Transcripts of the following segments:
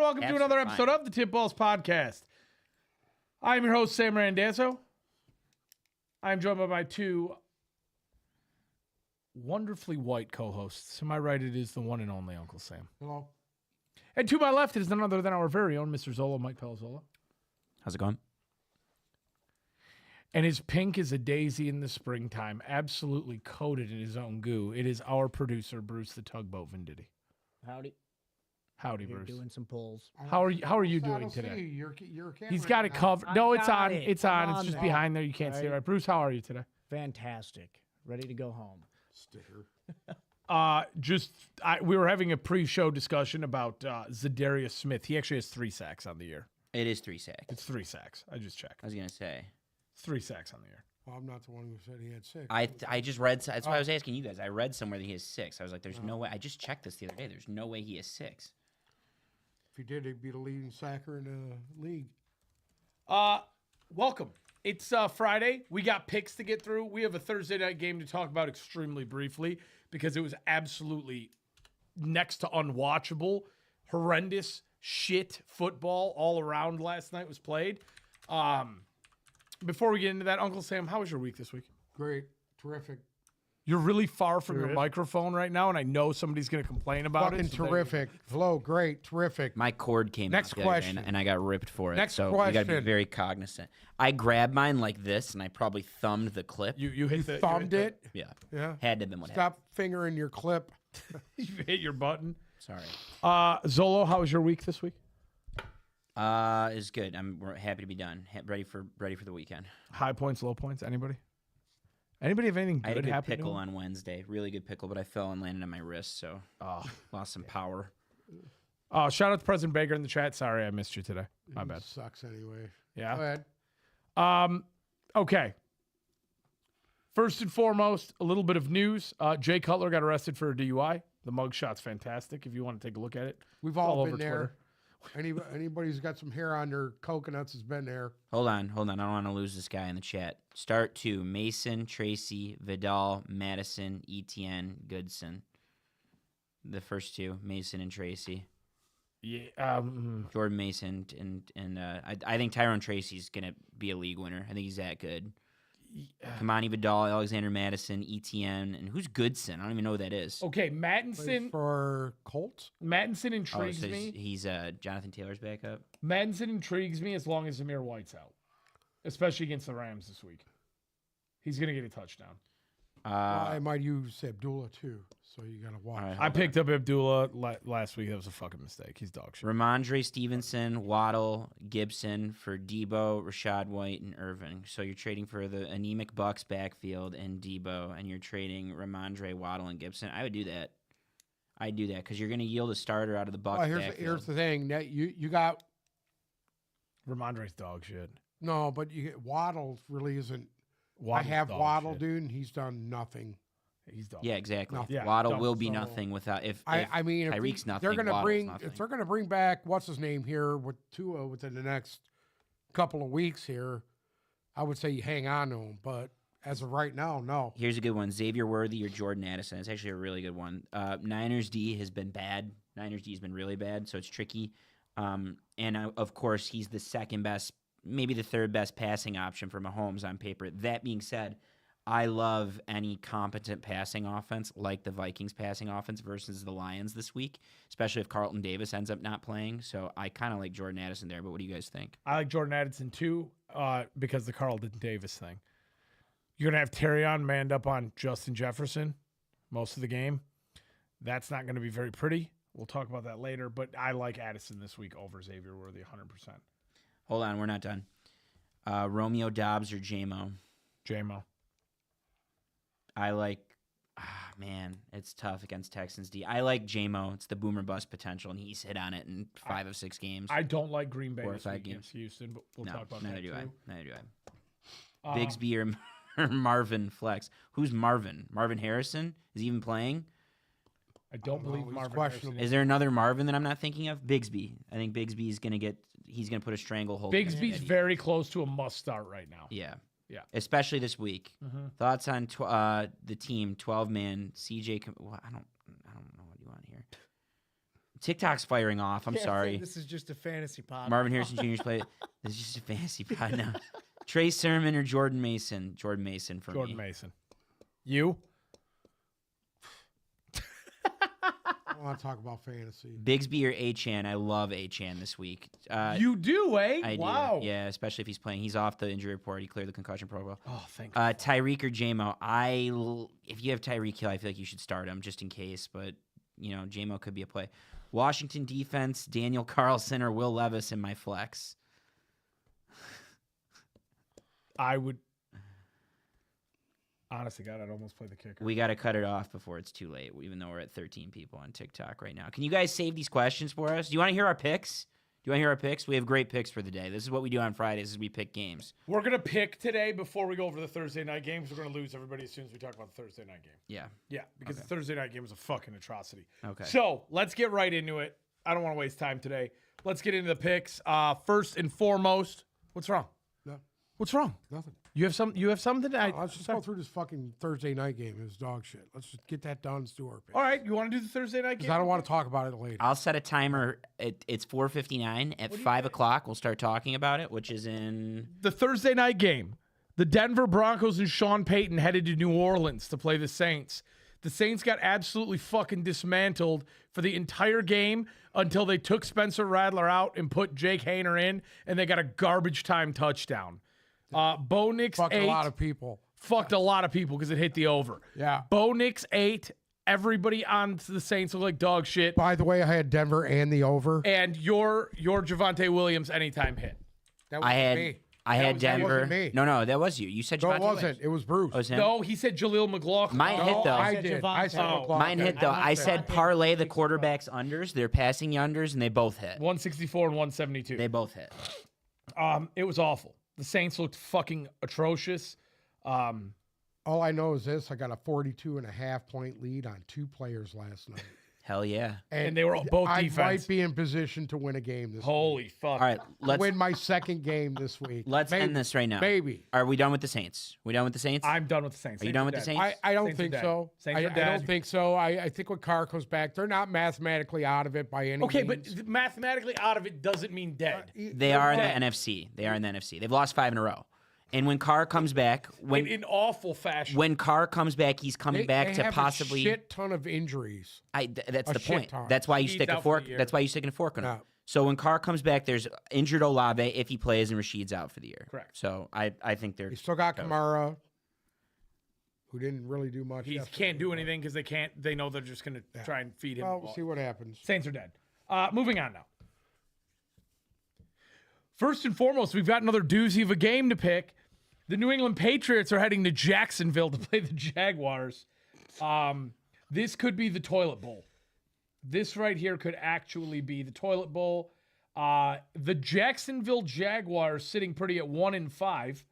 welcome to another episode of the Tip Balls Podcast. I'm your host, Sam Randazzo. I'm joined by my two wonderfully white co-hosts. To my right, it is the one and only Uncle Sam. Hello. And to my left, it is none other than our very own Mr. Zolo, Mike Palazzolo. How's it going? And his pink is a daisy in the springtime, absolutely coated in his own goo. It is our producer, Bruce the Tugboat Venditti. Howdy. Howdy, You're Bruce. doing some polls. How are you doing today? Your camera He's got it covered. No, it's on. It's on. It's just there. behind there. You can't see it right. Bruce, how are you today? Fantastic. Ready to go home. Sticker. We were having a pre-show discussion about Zadarius Smith. He actually has 3 sacks on the year. It is 3 sacks. It's 3 sacks. I just checked. I was gonna say. It's 3 sacks on the year. Well, I'm not the one who said he had 6. I just read. That's why I was asking you guys. I read somewhere that he has 6. I was like, "There's no way." I just checked this the other day. There's no way he has 6. If he did, he'd be the leading sacker in the league. Welcome. It's Friday. We got picks to get through. We have a Thursday night game to talk about extremely briefly because it was absolutely next to unwatchable, horrendous shit football all around last night was played. Before we get into that, Uncle Sam, how was your week this week? Great. Terrific. You're really far from your microphone right now, and I know somebody's going to complain about Fucking it. terrific. Flo, great. Terrific. My cord came Next out the other day, question. and I got ripped for it. Next so you got to be question. very cognizant. I grabbed mine like this, and I probably thumbed the clip. You hit the Thumbed it. Yeah, Yeah. had to have been what happened. Stop fingering your clip. You hit your button. Sorry. Zolo, how was your week this week? It's good. We're happy to be done. Ready for the weekend. High points, low points. Anybody have anything I had a good good happen? pickle on Wednesday. Really good pickle, but I fell and landed on my wrist, so lost some power. Shout out to President Baker in the chat. Sorry, I missed you today. My bad. Sucks anyway. Yeah. Go ahead. Okay. First and foremost, a little bit of news. Jay Cutler got arrested for a DUI. The mugshot's fantastic. If you want to take a look at it, We've It's all over been there. Twitter. Anybody who's got some hair on their coconuts has been there. Hold on. I don't want to lose this guy in the chat. Start 2. Mason, Tracy, Vidal, Madison, Etienne, Goodson. The first 2, Mason and Tracy. Yeah. Jordan Mason and I think Tyrone Tracy's gonna be a league winner. I think he's that good. Kamani Vidal, Alexander Madison, Etienne, and who's Goodson? I don't even know who that is. Okay, Plays Mattinson. for Colts. Mattinson Oh, intrigues so me. he's Jonathan Taylor's backup. Mattinson intrigues me as long as Zamir White's out, especially against the Rams this week. He's gonna get a touchdown. I might use Abdullah too, so you got to watch. All right. I picked up Abdullah last week. That was a fucking mistake. He's dog shit. Ramondre Stevenson, Waddle, Gibson for Debo, Rashad White, and Irvin. So you're trading for the anemic Bucks backfield and Debo, and you're trading Ramondre, Waddle, and Gibson. I would do that. I'd do that because you're going to yield a starter out of the Bucks Well, backfield. here's the thing that you got Ramondre's dog shit. no, but you get Waddle really isn't. Waddle's I have dog Waddle, shit. dude, and he's done nothing. He's dog. Yeah, exactly. Nothing. Yeah, Waddle don't- will be so- nothing without if I mean, if Tyreek's nothing. they're gonna Waddle's bring nothing. if they're gonna bring back what's his name here with Tua within the next couple of weeks here, I would say you hang on to him. But as of right now, no. Here's a good one: Xavier Worthy or Jordan Addison. It's actually a really good one. Niners D has been bad. Niners D has been really bad, so it's tricky. Of course, he's the second best, maybe the third best passing option for Mahomes on paper. That being said, I love any competent passing offense like the Vikings passing offense versus the Lions this week, especially if Carlton Davis ends up not playing. So I kind of like Jordan Addison there, but what do you guys think? I like Jordan Addison too, because the Carlton Davis thing. You're gonna have Terrion manned up on Justin Jefferson most of the game. That's not gonna be very pretty. We'll talk about that later, but I like Addison this week over Xavier Worthy 100%. Hold on, we're not done. Romeo Dobbs or JMO? JMO. I like, man, it's tough against Texans D. I like JMO. It's the boomer bust potential, and he's hit on it in 5 of 6 games. I don't like Green Bay 4 or this 5 week games. against Houston, but we'll no, talk about neither that do too. I. Neither do I. Bigsby or Marvin Flex. Who's Marvin? Marvin Harrison? Is he even playing? I don't believe he's Marvin questionable. Harrison Is there another Marvin that I'm not thinking of? Bigsby. I think Bigsby is going to he's going to put a stranglehold. against Bigsby's Eddie. very close to a must start right now. Yeah. Yeah. Especially this week. Mhm. Thoughts on the team, 12-man, CJ. I don't know what you want here. TikTok's firing off. I'm Can't say sorry. This is just a fantasy pod. Marvin Harrison Jr.'s play. This is just a fantasy pod now. Trey Sermon or Jordan Mason? Jordan Mason for Jordan me. Mason. You? I want to talk about fantasy. Bigsby or Achan? I love Achan this week. You do, eh? I Wow. do. Yeah, especially if he's playing. He's off the injury report. He cleared the concussion protocol. Oh, thank God. Tyreek or JMO? If you have Tyreek Hill, I feel like you should start him just in case. But JMO could be a play. Washington defense: Daniel Carlson or Will Levis in my flex. I would. Honestly, God, I'd almost play the kicker. We got to cut it off before it's too late, even though we're at 13 people on TikTok right now. Can you guys save these questions for us? Do you want to hear our picks? We have great picks for the day. This is what we do on Fridays is we pick games. We're going to pick today before we go over the Thursday night games. We're going to lose everybody as soon as we talk about the Thursday night game. Yeah. Yeah, because the Thursday night game was a fucking atrocity. Okay. So let's get right into it. I don't want to waste time today. Let's get into the picks. First and foremost, what's wrong? No, What's wrong? nothing. You have something? Let's just go through this fucking Thursday night game. It was dog shit. Let's just get that done. Let's do our pick. All right, you want to do the Thursday night game? Because I don't want to talk about it later. I'll set a timer. It's 4:59. At 5 o'clock, we'll start talking about it, which is in... The Thursday night game. The Denver Broncos and Sean Payton headed to New Orleans to play the Saints. The Saints got absolutely fucking dismantled for the entire game until they took Spencer Rattler out and put Jake Hayner in, and they got a garbage time touchdown. Bo Nix Fucked ate. a lot of people. Fucked a lot of people because it hit the over. Yeah. Bo Nix ate. Everybody on the Saints look like dog shit. By the way, I had Denver and the over. And your Javonte Williams anytime hit. That was me. I had that Denver. wasn't me. No, that was you. You said No, Javonte it wasn't. Williams. It was Bruce. Oh, it was him? No, he said Jaleel McLaughlin. Mine hit, No, though. I said did. Javonte. I said Oh. McLaughlin. Mine hit, though. I said parlay the Javonte. quarterbacks unders. They're passing unders, and they both hit. 164 and 172. They both hit. It was awful. The Saints looked fucking atrocious. All I know is this. I got a 42.5-point lead on 2 players last night. Hell yeah. And they were both I defense. might be in position to win a game this week. Holy fuck. All right, let's Win my second game this week. let's Maybe. end this right now. Maybe. Are we done with the Saints? We done with the Saints? I'm done with the Saints. Are you Saints done with the dead. Saints? I don't Saints are think dead. so. Saints I are dead. don't think so. I think when Carr comes back, they're not mathematically out of it by any Okay, means. but mathematically out of it doesn't mean dead. They are in the dead. NFC. They are in the NFC. They've lost 5 in a row. And when Carr comes back, In awful fashion. when Carr comes back, he's coming back to have possibly. a shit ton of injuries. That's a the shit point. ton. That's why you He's stick a out for fork. the year. That's why you stick a fork in him. Yeah. So when Carr comes back, there's injured Olave if he plays, and Rashid's out for the year. Correct. So I think they're. You still got Kamara, who didn't really do much. he yesterday. can't do anything because they know they're just going to try and feed him. the Well, we'll ball. see what happens. Saints are dead. Moving on now. First and foremost, we've got another doozy of a game to pick. The New England Patriots are heading to Jacksonville to play the Jaguars. This could be the toilet bowl. This right here could actually be the toilet bowl. The Jacksonville Jaguars, sitting pretty at 1-5,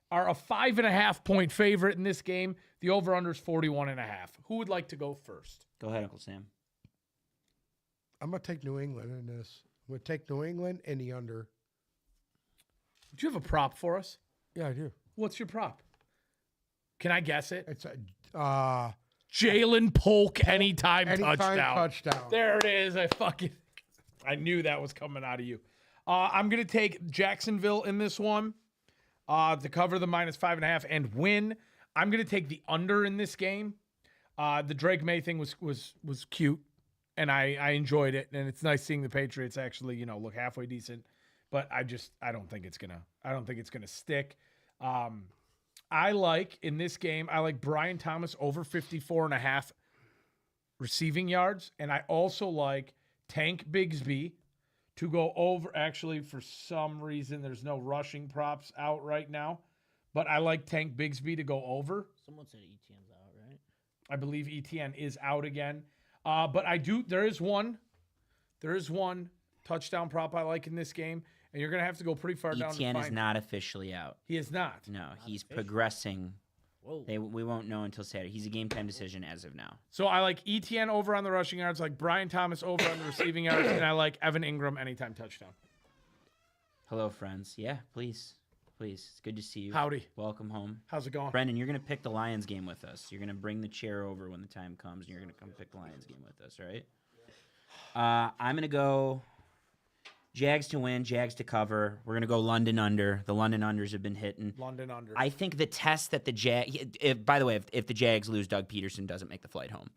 are a 5.5-point favorite in this game. The over/under is 41.5. Who would like to go first? Go ahead, Uncle Sam. I'm gonna take New England in this. I'm gonna take New England and the under. Do you have a prop for us? Yeah, I do. What's your prop? Can I guess it? It's a Jalen Polk anytime touchdown. touchdown. There it is. I knew that was coming out of you. I'm going to take Jacksonville in this one to cover the -5.5 and win. I'm going to take the under in this game. The Drake May thing was cute, and I enjoyed it, and it's nice seeing the Patriots actually look halfway decent. But I don't think it's gonna stick. I like in this game. I like Brian Thomas over 54.5 receiving yards, and I also like Tank Bigsby to go over. Actually, for some reason, there's no rushing props out right now, but I like Tank Bigsby to go over. Someone said ETN's out, right? I believe ETN is out again, but there is one touchdown prop I like in this game. And you're going to have to go pretty far down to ETN find is not officially out. He is not. No, he's progressing. Whoa. We won't know until Saturday. He's a game time decision as of now. So I like ETN over on the rushing yards, like Brian Thomas over on the receiving yards, and I like Evan Ingram anytime touchdown. Hello, friends. Yeah, please. It's good to see you. Howdy. Welcome home. How's it going? Brendan, you're going to pick the Lions game with us. You're going to bring the chair over when the time comes, and you're going to come pick the Lions game with us, right? I'm gonna go Jags to win, Jags to cover. We're gonna go London under. The London unders have been hitting. London under. I think the test that the by the way, if the Jags lose, Doug Peterson doesn't make the flight home.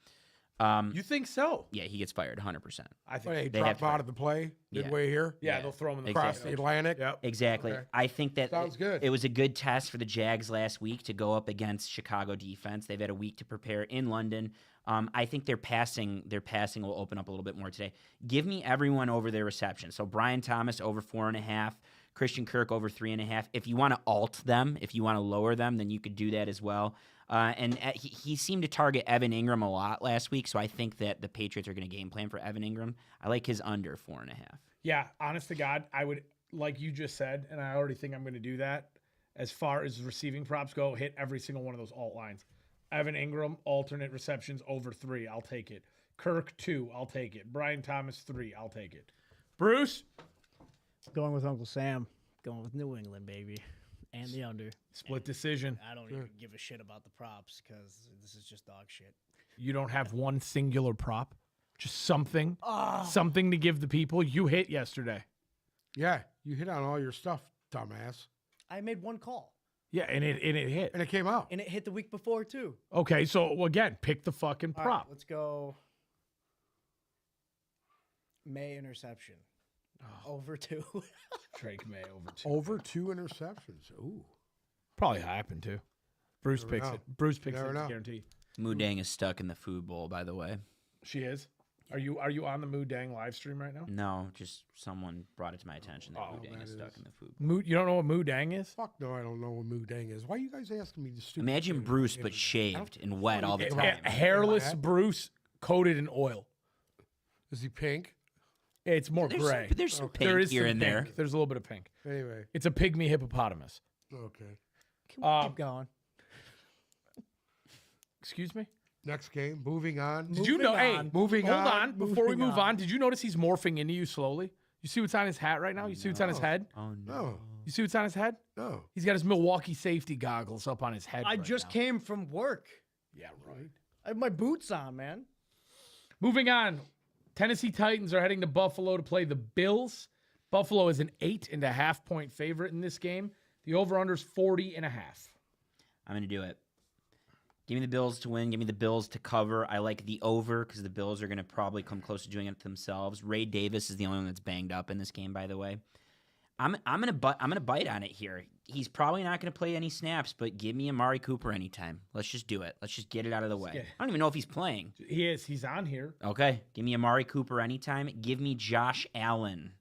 You think so? Yeah, he gets fired 100%. I Oh, think. yeah, he They have dropped to out of the play Yeah. midway here. Yeah, Yeah. they'll throw him in the Across Exactly. the Atlantic. Yep. Exactly. Okay. I think that Sounds good. it was a good test for the Jags last week to go up against Chicago defense. They've had a week to prepare in London. I think their passing will open up a little bit more today. Give me everyone over their reception. So Brian Thomas over 4.5, Christian Kirk over 3.5. If you want to alt them, if you want to lower them, then you could do that as well. And he seemed to target Evan Ingram a lot last week, so I think that the Patriots are going to game plan for Evan Ingram. I like his under 4.5. Yeah, honest to God, I would, like you just said, and I already think I'm going to do that. As far as receiving props go, hit every single one of those alt lines. Evan Ingram, alternate receptions over 3. I'll take it. Kirk, 2. I'll take it. Brian Thomas, 3. I'll take it. Bruce? Going with Uncle Sam. Going with New England, baby. And the under. Split decision. I don't even give a shit about the props because this is just dog shit. You don't have one singular prop? Just something? Something to give the people? You hit yesterday. Yeah, you hit on all your stuff, dumbass. I made one call, Yeah, and it hit. And it came out. and it hit the week before, too. Okay, so again, pick the fucking All prop. right, let's go. May interception. Over 2. Drake May over 2. Over 2 interceptions. Ooh. Probably happened too. Bruce Never picks know. it. Bruce picks Never it. know. It's guaranteed. Moodang is stuck in the food bowl, by the way. She is. Are you on the Moo Dang live stream right now? No, just someone brought it to my attention that Oh, Moodang is that stuck is- in the food bowl. Moo, you don't know what Moo Dang is? Fuck no, I don't know what Moo Dang is. Why are you guys asking me this stupid Imagine shit? Bruce, but shaved and wet all the Yeah, time. Hairless Bruce coated in oil. Is he pink? It's more There's gray. some, there's some Okay. pink There is here some and pink. there. There's a little bit of pink. Anyway, It's a pygmy hippopotamus. okay. Can we keep going? Excuse me? Next game, moving on. Did you know? Moving Hey, on. Moving hold on. on. Before we Moving move on. on, did you notice he's morphing into you slowly? You see what's on his hat right now? You see what's on his head? Oh, no. No, You see what's on his head? no. He's got his Milwaukee safety goggles up on his head. I right just now. came from work. Yeah, right. I have my boots on, man. Moving on. Tennessee Titans are heading to Buffalo to play the Bills. Buffalo is an 8.5 point favorite in this game. The over-under is 40.5. I'm going to do it. Give me the Bills to win. Give me the Bills to cover. I like the over because the Bills are going to probably come close to doing it themselves. Ray Davis is the only one that's banged up in this game, by the way. I'm gonna bite on it here. He's probably not gonna play any snaps, but give me Amari Cooper anytime. Let's just do it. Let's just get it out of the way. get- I don't even know if he's playing. He is. He's on here. Okay, give me Amari Cooper anytime. Give me Josh Allen.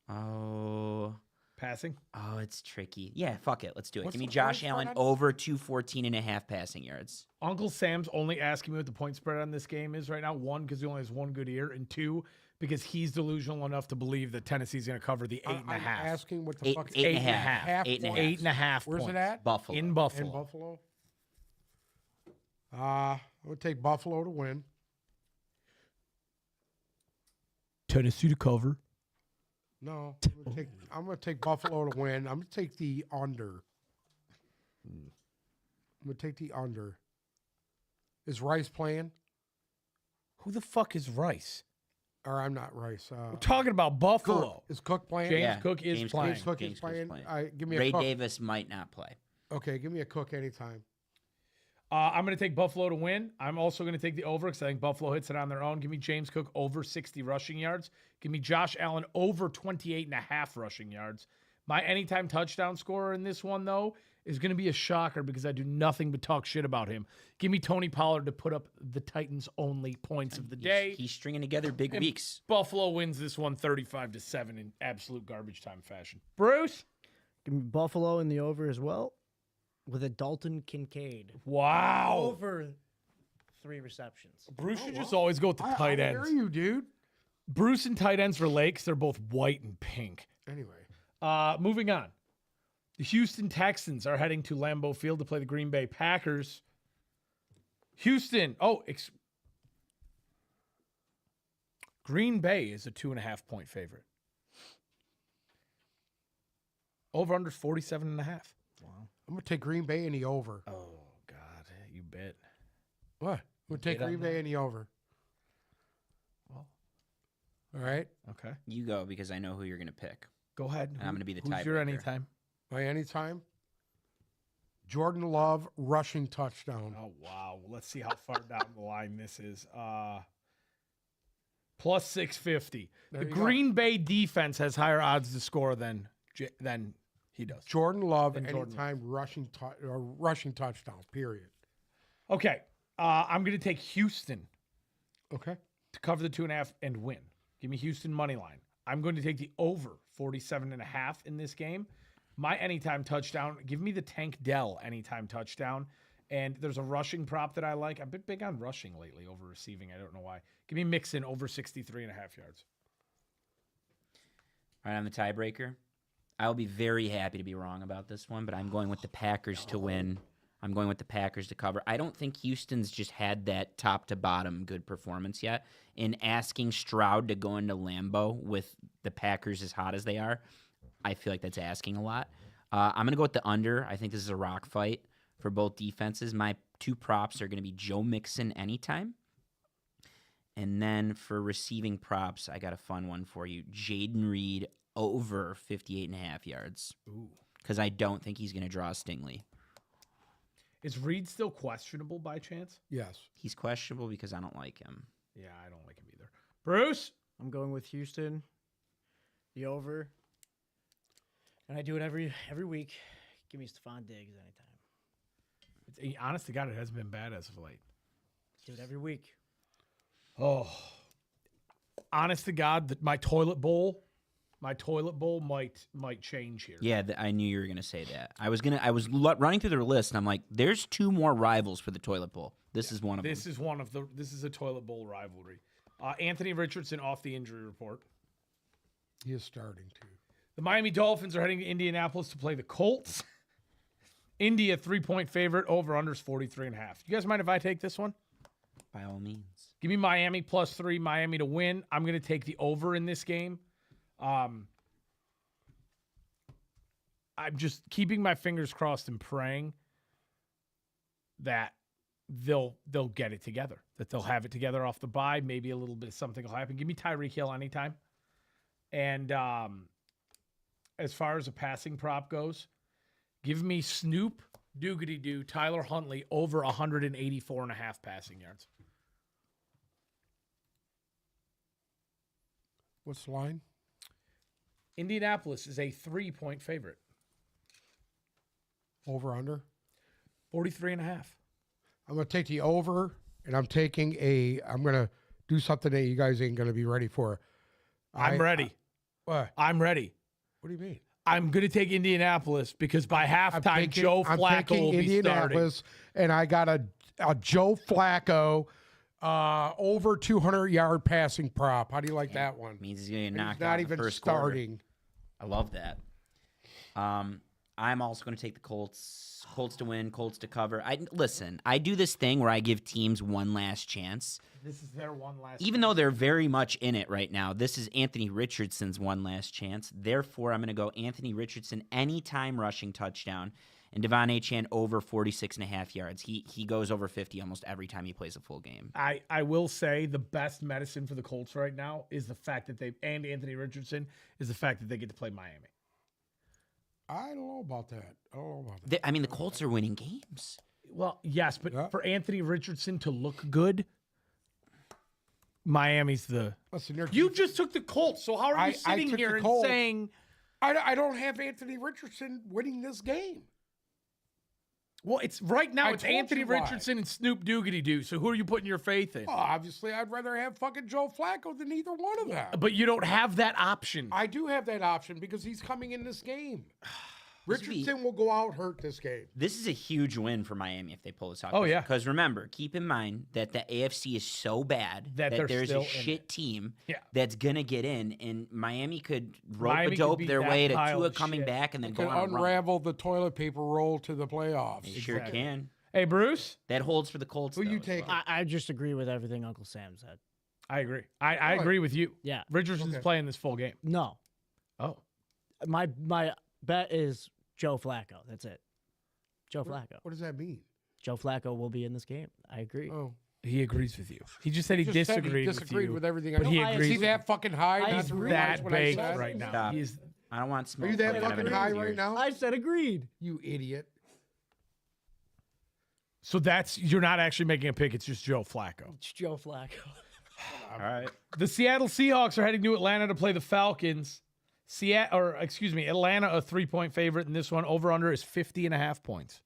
Oh, Passing. it's tricky. Yeah, fuck it. Let's do it. What's Give me the Josh point Allen spread? over 214.5 passing yards. Uncle Sam's only asking me what the point spread on this game is right now. 1, because he only has one good ear, and 2, because he's delusional enough to believe that Tennessee's going to cover the 8.5. I'm asking what the Eight- fuck. eight and a 8.5. half. 8.5. 8.5 Where's points. it at? Buffalo. In Buffalo. In Buffalo. I'm gonna take Buffalo to win. Tennessee to cover. No, I'm gonna take Buffalo to win. I'm gonna take the under. I'm gonna take the under. Is Rice playing? Who the fuck is Rice? Or I'm not Rice. We're talking about Cook. Buffalo. Is Cook playing? James Cook is playing. James Cook James is Cook's playing. playing. Give me a Ray Cook. Davis might not play. Okay, give me a Cook anytime. I'm going to take Buffalo to win. I'm also going to take the over because I think Buffalo hits it on their own. Give me James Cook over 60 rushing yards. Give me Josh Allen over 28.5 rushing yards. My anytime touchdown scorer in this one, though, is going to be a shocker because I do nothing but talk shit about him. Give me Tony Pollard to put up the Titans' only points of the day. He's stringing together big And weeks. Buffalo wins this one 35-7 in absolute garbage time fashion. Bruce? Give me Buffalo in the over as well with a Dalton Kincaid. Wow. Over 3 receptions. Bruce should just always go with the tight I ends. hear you, dude. Bruce and tight ends relate because they're both white and pink. Anyway, Moving on. The Houston Texans are heading to Lambeau Field to play the Green Bay Packers. Houston. Green Bay is a 2.5 point favorite. Over under 47.5. I'm gonna take Green Bay in the over. Oh, God. You bet. What? I'm gonna take Bid on Green Bay that? in the over. All right. Okay. You go because I know who you're going to pick. Go ahead. And I'm gonna be the Who's your tiebreaker. anytime? By any time. Jordan Love rushing touchdown. Oh, wow. Let's see how far down the line this is. Plus 650. There The you go. Green Bay defense has higher odds to score than he does. Jordan Love And Jordan anytime rushing touchdown. Period. Okay. I'm going to take Houston Okay. to cover the 2.5 and win. Give me Houston money line. I'm going to take the over 47.5 in this game. My anytime touchdown, give me the Tank Dell anytime touchdown. And there's a rushing prop that I like. I've been big on rushing lately over receiving. I don't know why. Give me Mixon over 63.5 yards. All right, I'm the tiebreaker. I'll be very happy to be wrong about this one, but I'm going with the Packers to win. I'm going with the Packers to cover. I don't think Houston's just had that top to bottom good performance yet. In asking Stroud to go into Lambeau with the Packers as hot as they are, I feel like that's asking a lot. I'm going to go with the under. I think this is a rock fight for both defenses. My two props are going to be Joe Mixon anytime. And then for receiving props, I got a fun one for you. Jaden Reed over 58.5 yards. Ooh. Because I don't think he's going to draw a Stingley. Is Reed still questionable by chance? Yes. He's questionable because I don't like him. Yeah, I don't like him either. Bruce? I'm going with Houston, the over. And I do it every week. Give me Stephon Diggs anytime. Honest to God, it hasn't been bad as of late. Do it every week. Oh. Honest to God, my toilet bowl might change here. Yeah, I knew you were going to say that. I was running through the list, and I'm like, there's two more rivals for the toilet bowl. This is one of them. This is a toilet bowl rivalry. Anthony Richardson off the injury report. He is starting to. The Miami Dolphins are heading to Indianapolis to play the Colts. Indy, a 3-point favorite. Over-unders 43.5. You guys mind if I take this one? By all means. Give me Miami +3, Miami to win. I'm going to take the over in this game. I'm just keeping my fingers crossed and praying that they'll get it together, that they'll have it together off the bye. Maybe a little bit of something will happen. Give me Tyreek Hill anytime. And as far as a passing prop goes, give me Snoop Doogity-Doo, Tyler Huntley over 184.5 passing yards. What's the line? Indianapolis is a 3-point favorite. Over under? 43.5. I'm going to take the over, and I'm going to do something that you guys ain't going to be ready for. I'm ready. What? I'm ready. What do you mean? I'm going to take Indianapolis because by halftime, Joe Flacco will be starting. And I got a Joe Flacco over 200-yard passing prop. How do you like that one? Means he's going to And knock he's not out even the first starting. quarter. I love that. I'm also going to take the Colts to win, Colts to cover. I do this thing where I give teams one last chance. This is their one last Even though they're very much in it right now, this is Anthony Richardson's one last chance. Therefore, I'm going to go Anthony Richardson anytime rushing touchdown and Devon Achane over 46.5 yards. He goes over 50 almost every time he plays a full game. I will say the best medicine for the Colts right now is the fact that and Anthony Richardson is the fact that they get to play Miami. I don't know about that. The Colts are winning games. Well, yes, but for Anthony Richardson to look good, Miami's the. Listen, You just took the Colts, so how are you sitting took here the and Colts. saying? I don't have Anthony Richardson winning this game. Well, it's right now. I It's told Anthony you why. Richardson and Snoop Doogity-Doo. So who are you putting your faith in? Well, obviously, I'd rather have fucking Joe Flacco than either one of them. But you don't have that option. I do have that option because he's coming in this game. This would be- Richardson will go out hurt this game. This is a huge win for Miami if they pull this off. Oh, yeah. Because remember, keep in mind that the AFC is so bad That they're there's still a in shit it. team Yeah. that's going to get in, and Miami could Miami could rope-a-dope be their that way to pile Tua of coming shit. back and then Can go on a run. unravel the toilet paper roll to the playoffs. They sure Exactly. can. Hey, Bruce. That holds for the Colts. Who though, you as taking? well. I just agree with everything Uncle Sam said. I agree. I Good. agree with you. Yeah. Richardson's Okay. playing this full game. No. Oh. My bet is Joe Flacco. That's it. Joe Flacco. What does that mean? Joe Flacco will be in this game. I agree. Oh, He agrees with you. He just said he Just said disagreed, disagreed with with you. everything. But he I agrees. Is he that fucking high? I not to agree. realize that what I baked said? right now. Stop. He's I don't want smoke. Are you that coming out of fucking everyone's high right ears. now? I said agreed. You idiot. so that's you're not actually making a pick. It's just Joe Flacco. It's Joe Flacco. All right. The Seattle Seahawks are heading to Atlanta to play the Falcons. Atlanta a 3-point favorite in this one. Over under is 50.5 points.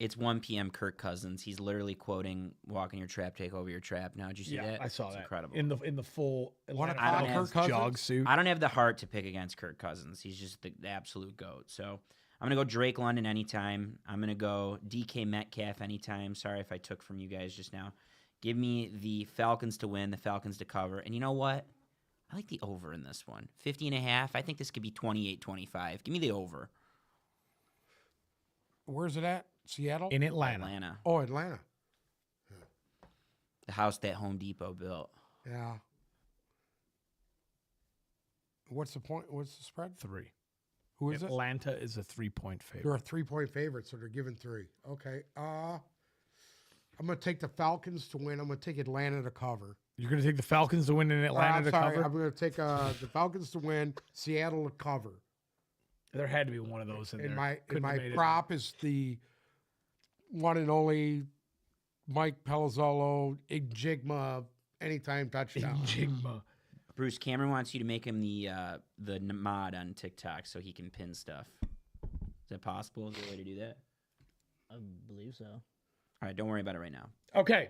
It's 1 p.m. Kirk Cousins. He's literally quoting "Walk in your trap, take over your trap." Now, did you see that? I saw It's that. Incredible. in the full Atlanta o'clock, Falcons Kirk Cousins? jog suit. I don't have the heart to pick against Kirk Cousins. He's just the absolute goat. So I'm gonna go Drake London anytime. I'm gonna go DK Metcalf anytime. Sorry if I took from you guys just now. Give me the Falcons to win, the Falcons to cover. And you know what? I like the over in this one. 50.5. I think this could be 28-25. Give me the over. Where's it at? Seattle? In Atlanta. Atlanta. Oh, Atlanta. The house that Home Depot built. Yeah. What's the point? What's the spread? 3. Who is it? Atlanta is a 3-point favorite. They're a 3-point favorite, so they're giving 3. Okay. I'm gonna take the Falcons to win. I'm gonna take Atlanta to cover. You're going to take the Falcons to win in Atlanta I'm to sorry. cover? I'm gonna take the Falcons to win, Seattle to cover. There had to be one of those in And there. my Couldn't have made it. prop is the one and only Mike Palazzolo Jigma anytime touchdown. Jigma. Bruce Cameron wants you to make him the mod on TikTok so he can pin stuff. Is that possible? Is there a way to do that? I believe so. All right, don't worry about it right now. Okay.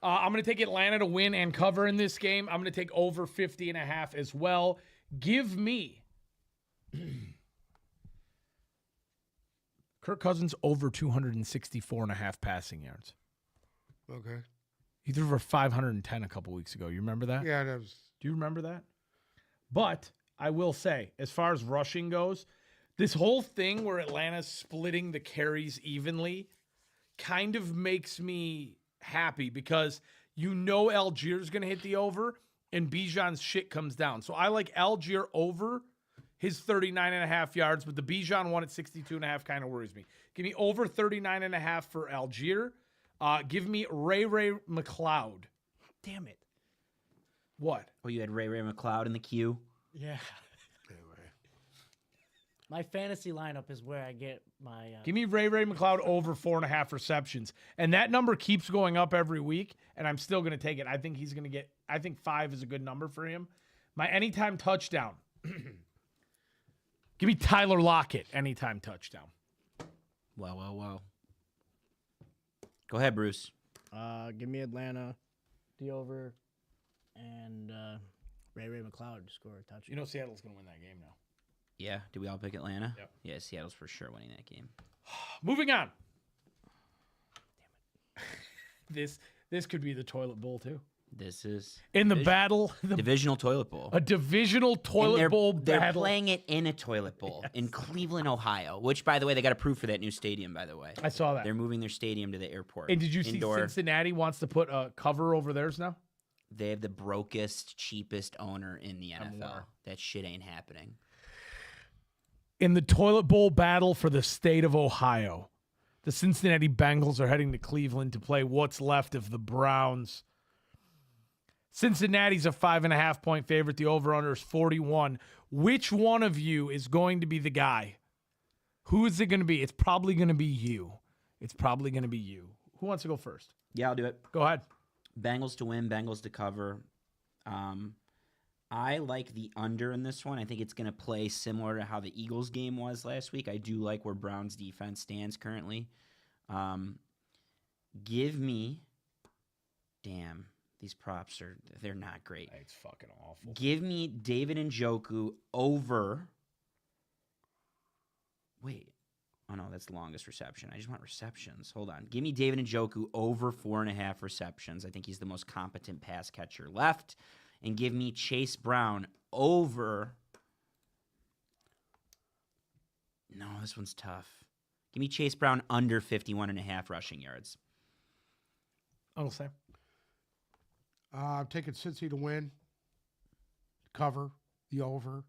I'm going to take Atlanta to win and cover in this game. I'm going to take over 50.5 as well. Give me Kirk Cousins over 264.5 passing yards. Okay. He threw for 510 a couple weeks ago. You remember that? Yeah, that was. Do you remember that? But I will say, as far as rushing goes, this whole thing where Atlanta's splitting the carries evenly kind of makes me happy because you know Algier's going to hit the over and Bijan's shit comes down. So I like Algier over his 39.5 yards, but the Bijan one at 62.5 kind of worries me. Give me over 39.5 for Algier. Give me Ray McLeod. Damn it. What? Oh, you had Ray McLeod in the queue? Yeah. My fantasy lineup is where I get my. Give me Ray McLeod over 4.5 receptions. And that number keeps going up every week, and I'm still going to take it. I think he's going to get, I think 5 is a good number for him. My anytime touchdown. Give me Tyler Lockett, anytime touchdown. Wow. Go ahead, Bruce. Give me Atlanta, the over, and Ray McLeod to score a touchdown. You know Seattle's going to win that game now. Yeah, did we all pick Atlanta? Yep. Yeah, Seattle's for sure winning that game. Moving on. Damn it. This could be the toilet bowl, too. This is In the battle, divisional toilet bowl. a divisional And toilet bowl they're battle. playing it in a toilet bowl in Cleveland, Ohio, which, by the way, they got approved for that new stadium, by the way. I saw that. They're moving their stadium to the airport. And did you Indoor. see Cincinnati wants to put a cover over theirs now? They have the brokest, cheapest owner in the NFL. aware. That shit ain't happening. In the toilet bowl battle for the state of Ohio, the Cincinnati Bengals are heading to Cleveland to play what's left of the Browns. Cincinnati's a 5.5-point favorite. The over-under is 41. Which one of you is going to be the guy? Who is it going to be? It's probably going to be you. Who wants to go first? Yeah, I'll do it. Go ahead. Bengals to win, Bengals to cover. I like the under in this one. I think it's going to play similar to how the Eagles game was last week. I do like where Browns defense stands currently. Give me, damn, these props they're not great. It's fucking awful. Give me David Njoku over. Wait. Oh, no, that's the longest reception. I just want receptions. Hold on. Give me David Njoku over 4.5 receptions. I think he's the most competent pass catcher left. And give me Chase Brown over. No, this one's tough. Give me Chase Brown under 51.5 rushing yards. Uncle Sam. I'm taking Cincy to win, cover, the over.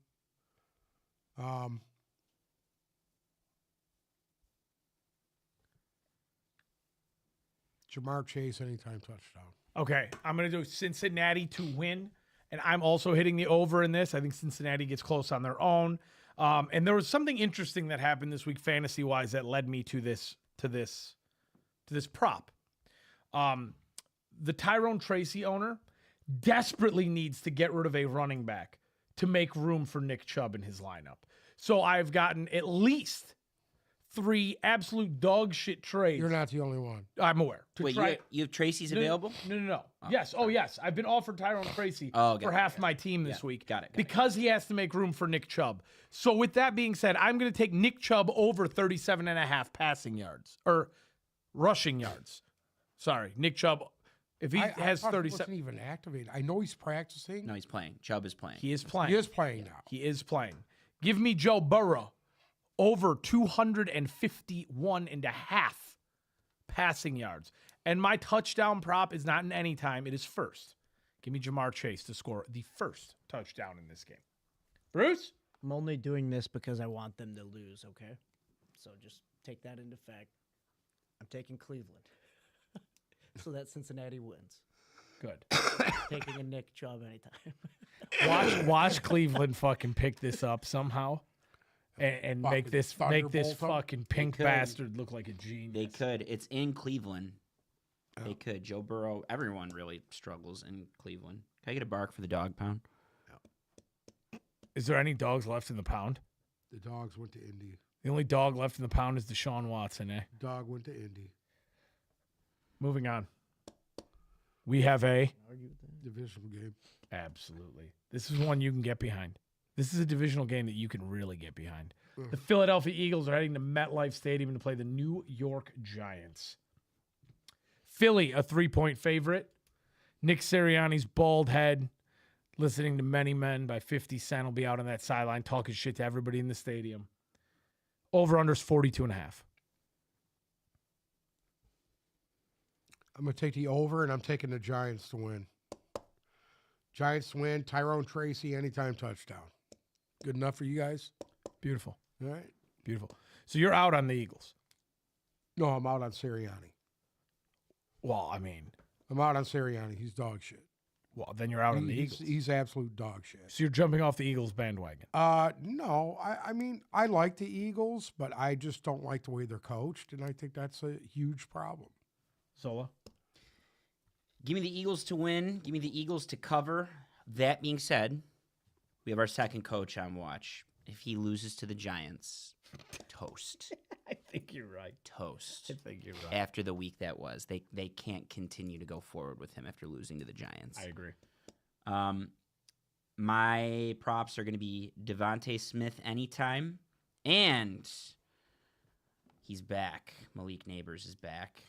Jamar Chase, anytime touchdown. Okay, I'm going to do Cincinnati to win, and I'm also hitting the over in this. I think Cincinnati gets close on their own. And there was something interesting that happened this week, fantasy-wise, that led me to this prop. The Tyrone Tracy owner desperately needs to get rid of a running back to make room for Nick Chubb in his lineup. So I've gotten at least 3 absolute dog shit trades. You're not the only one. I'm aware. Wait, you have Tracy's available? No. Yes. Oh, yes. I've been offered Tyrone Tracy for half my team this week. Got it. Because he has to make room for Nick Chubb. So with that being said, I'm going to take Nick Chubb over 37.5 passing yards or rushing yards. Sorry, Nick Chubb. If he has I 37, wasn't even activated. I know he's practicing. No, he's playing. Chubb is playing. he is playing. He is playing now. He is playing. Give me Joe Burrow over 251.5 passing yards. And my touchdown prop is not in any time. It is first. Give me Jamar Chase to score the first touchdown in this game. Bruce? I'm only doing this because I want them to lose, okay? So just take that into fact. I'm taking Cleveland so that Cincinnati wins. Good. Taking a Nick Chubb anytime. Watch Cleveland fucking pick this up somehow and make this Thunderbolt him. fucking pink could. bastard look like a genius. They could. It's in Cleveland. They could. Joe Burrow, everyone really struggles in Cleveland. Can I get a bark for the dog pound? Is there any dogs left in the pound? The dogs went to Indy. The only dog left in the pound is Deshaun Watson, eh? Dog went to Indy. Moving on. We have a Divisional game. absolutely. This is one you can get behind. This is a divisional game that you can really get behind. The Philadelphia Eagles are heading to MetLife Stadium to play the New York Giants. Philly, a 3-point favorite. Nick Sirianni's bald head, listening to Many Men by 50 Cent, will be out on that sideline talking shit to everybody in the stadium. Over-under's 42.5. I'm going to take the over, and I'm taking the Giants to win. Giants win. Tyrone Tracy, anytime touchdown. Good enough for you guys? Beautiful. All right. Beautiful. So you're out on the Eagles. No, I'm out on Sirianni. Well, I mean, I'm out on Sirianni. He's dog shit. well, then you're out on the Eagles. He's absolute dog shit. So you're jumping off the Eagles bandwagon. No. I mean, I like the Eagles, but I just don't like the way they're coached, and I think that's a huge problem. Solo? Give me the Eagles to win. Give me the Eagles to cover. That being said, we have our second coach on watch. If he loses to the Giants, toast. I think you're right. Toast. I think you're right. After the week that was, they can't continue to go forward with him after losing to the Giants. I agree. My props are going to be Devontae Smith anytime, and he's back. Malik Neighbors is back,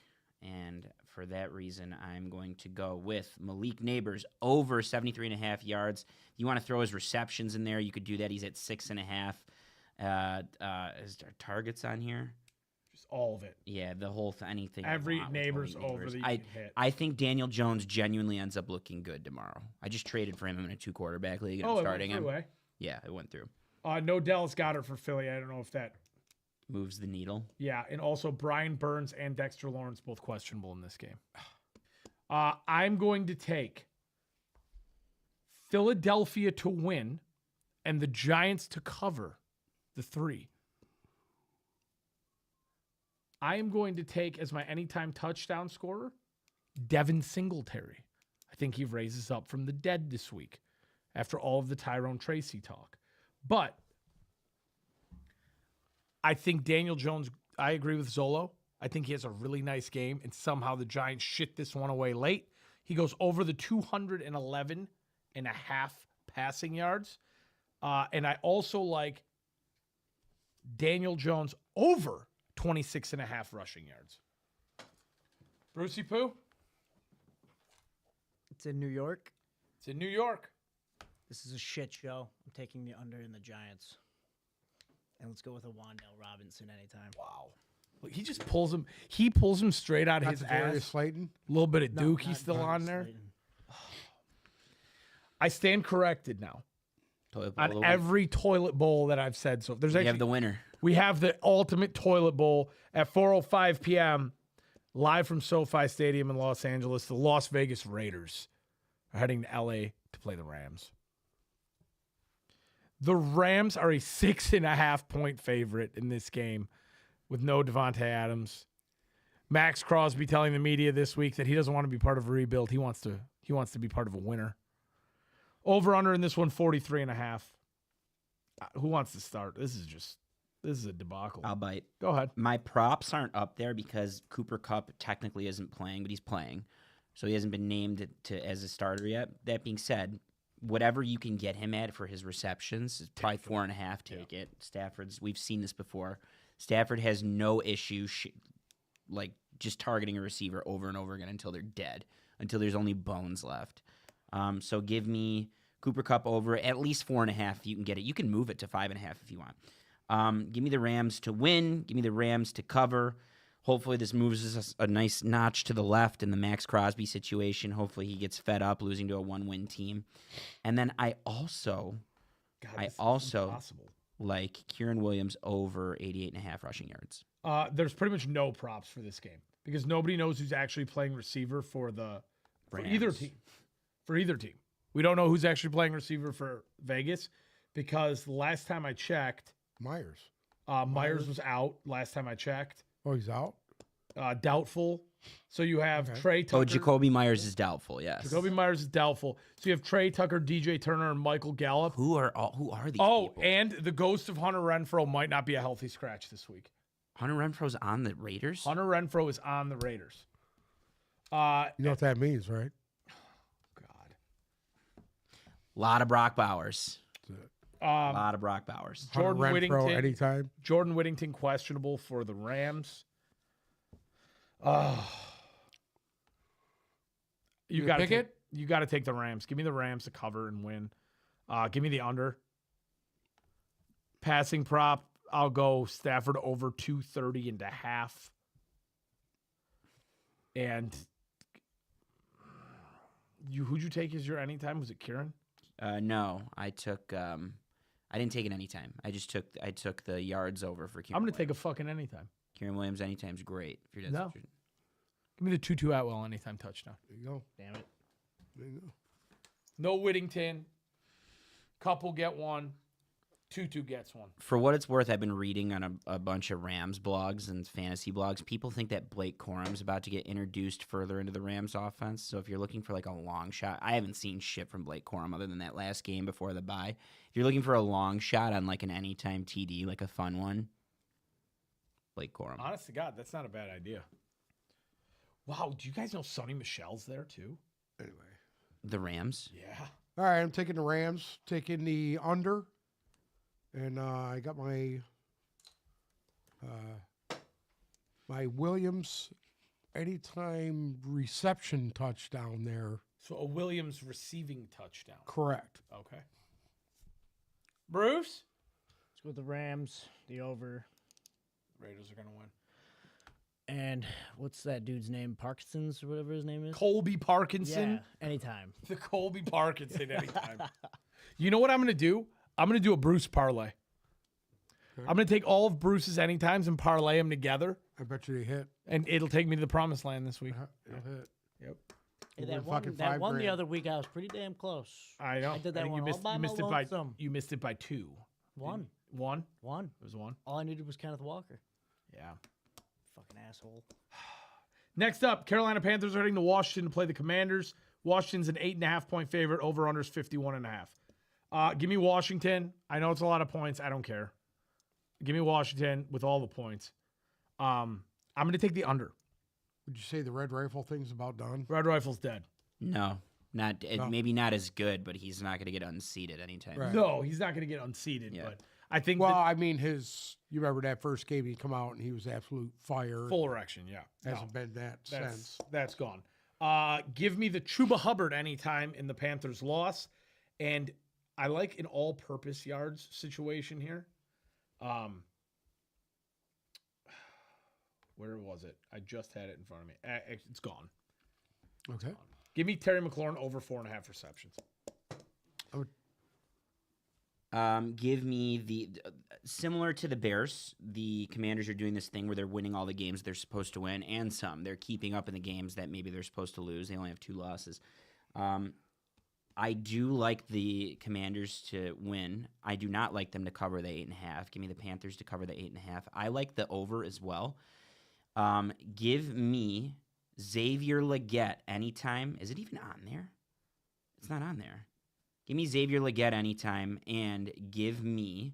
and for that reason, I'm going to go with Malik Neighbors over 73.5 yards. You want to throw his receptions in there, you could do that. He's at 6.5. Is there targets on here? Just all of it. Yeah, the whole anything. you Every want with Neighbors Malik over Neighbors. that you can hit. I think Daniel Jones genuinely ends up looking good tomorrow. I just traded for him in a 2-quarterback league. And I'm starting him. Eh? Yeah, it went through. No Dallas Goedert for Philly. I don't know if that. Moves the needle. Yeah, and also Brian Burns and Dexter Lawrence both questionable in this game. I'm going to take Philadelphia to win and the Giants to cover the 3. I am going to take as my anytime touchdown scorer Devin Singletary. I think he raises up from the dead this week after all of the Tyrone Tracy talk. But I think Daniel Jones, I agree with Zolo. I think he has a really nice game, and somehow the Giants shit this one away late. He goes over the 211.5 passing yards. And I also like Daniel Jones over 26.5 rushing yards. Brucey Poo? It's in New York. It's in New York. This is a shit show. I'm taking the under in the Giants. And let's go with a Wandale Robinson anytime. Wow. Look, he just pulls him. He pulls him straight out of Not his Darius ass. Slayton. A little bit of No, Dookie not still Darius on there. Slayton. I stand corrected now Toilet bowl of the on week. every toilet bowl that I've said. So if there's We actually have the winner. we have the ultimate toilet bowl at 4:05 p.m. Live from SoFi Stadium in Los Angeles, the Las Vegas Raiders are heading to LA to play the Rams. The Rams are a 6.5-point favorite in this game with no Devontae Adams. Max Crosby telling the media this week that he doesn't want to be part of a rebuild. He wants to be part of a winner. Over under in this one, 43.5. Who wants to start? This is a debacle. I'll bite. Go ahead. My props aren't up there because Cooper Kupp technically isn't playing, but he's playing. So he hasn't been named as a starter yet. That being said, whatever you can get him at for his receptions, is probably 4.5. Take it. Stafford's. We've seen this before. Stafford has no issue, just targeting a receiver over and over again until they're dead, until there's only bones left. So give me Cooper Kupp over at least 4.5. If you can get it, you can move it to 5.5 if you want. Give me the Rams to win. Give me the Rams to cover. Hopefully this moves us a nice notch to the left in the Max Crosby situation. Hopefully he gets fed up losing to a 1-win team. And then I also like Kieran Williams over 88.5 rushing yards. There's pretty much no props for this game because nobody knows who's actually playing receiver for either team. For either team. We don't know who's actually playing receiver for Vegas because the last time I checked, Myers. Myers was out last time I checked. Oh, he's out? Doubtful. So you have Trey Tucker. Oh, Jacoby Myers is doubtful, yes. Jacoby Myers is doubtful. So you have Trey Tucker, DJ Turner, and Michael Gallup. Who are these Oh, people? and the ghost of Hunter Renfrow might not be a healthy scratch this week. Hunter Renfrow's on the Raiders? Hunter Renfrow is on the Raiders. You know what that means, right? God. A lot of Brock Bowers. A Um, lot of Brock Bowers. Jordan Hunter Renfrow Whittington. anytime. Jordan Whittington questionable for the Rams. You got to pick it? You got to take the Rams. Give me the Rams to cover and win. Give me the under. Passing prop, I'll go Stafford over 230.5. And who'd you take as your anytime? Was it Kieran? No, I took. I didn't take it anytime. I took the yards over for Kieran. I'm going to take a fucking anytime. Kieran Williams anytime's great. If you're No. Give me the 2-2 Atwell anytime touchdown. There you go. Damn it. There you go. No Whittington. Couple get one. 2-2 gets one. For what it's worth, I've been reading on a bunch of Rams blogs and fantasy blogs. People think that Blake Corum's about to get introduced further into the Rams offense. So if you're looking for like a long shot, I haven't seen shit from Blake Corum other than that last game before the bye. If you're looking for a long shot on like an anytime TD, like a fun one, Blake Corum. Honest to God, that's not a bad idea. Wow, do you guys know Sonny Michel's there too? Anyway. The Rams. Yeah. All right, I'm taking the Rams, taking the under. And I got my Williams anytime reception touchdown there. So a Williams receiving touchdown. Correct. Okay. Bruce? Let's go with the Rams, the over. Raiders are going to win. And what's that dude's name? Parkinson's or whatever his name is? Colby Parkinson? Yeah, anytime. The Colby Parkinson anytime. You know what I'm going to do? I'm going to do a Bruce parlay. I'm going to take all of Bruce's anytimes and parlay them together, I bet you they hit. and it'll take me to the promised land this week. It'll hit. Yep. Hey, You that win one, fucking that one the $5,000. other week, I was pretty damn close. I know. I did that think one all by you my missed it by lonesome. You missed it by 2. One. One? One. It was 1? All I needed was Kenneth Walker. Yeah. Fucking asshole. Next up, Carolina Panthers are heading to Washington to play the Commanders. Washington's an 8.5-point favorite. Over-under's 51.5. Give me Washington. I know it's a lot of points. I don't care. Give me Washington with all the points. I'm going to take the under. Would you say the Red Rifle thing's about done? Red Rifle's dead. No, not No. maybe not as good, but he's not going to get unseated anytime. Right. No, he's not going to get unseated. Yeah. But I think Well, I mean, you remember that first game he come out and he was absolute fire. full erection, yeah. Hasn't been that since. That's gone. Give me the Chuba Hubbard anytime in the Panthers' loss. And I like an all-purpose yards situation here. Where was it? I just had it in front of me. It's gone. Okay. Give me Terry McLaurin over 4.5 receptions. Give me similar to the Bears. The Commanders are doing this thing where they're winning all the games they're supposed to win, and some they're keeping up in the games that maybe they're supposed to lose. They only have 2 losses. I do like the Commanders to win. I do not like them to cover the 8.5. Give me the Panthers to cover the 8.5. I like the over as well. Give me Xavier Legette anytime. Is it even on there? It's not on there. Give me Xavier Legette anytime, and give me,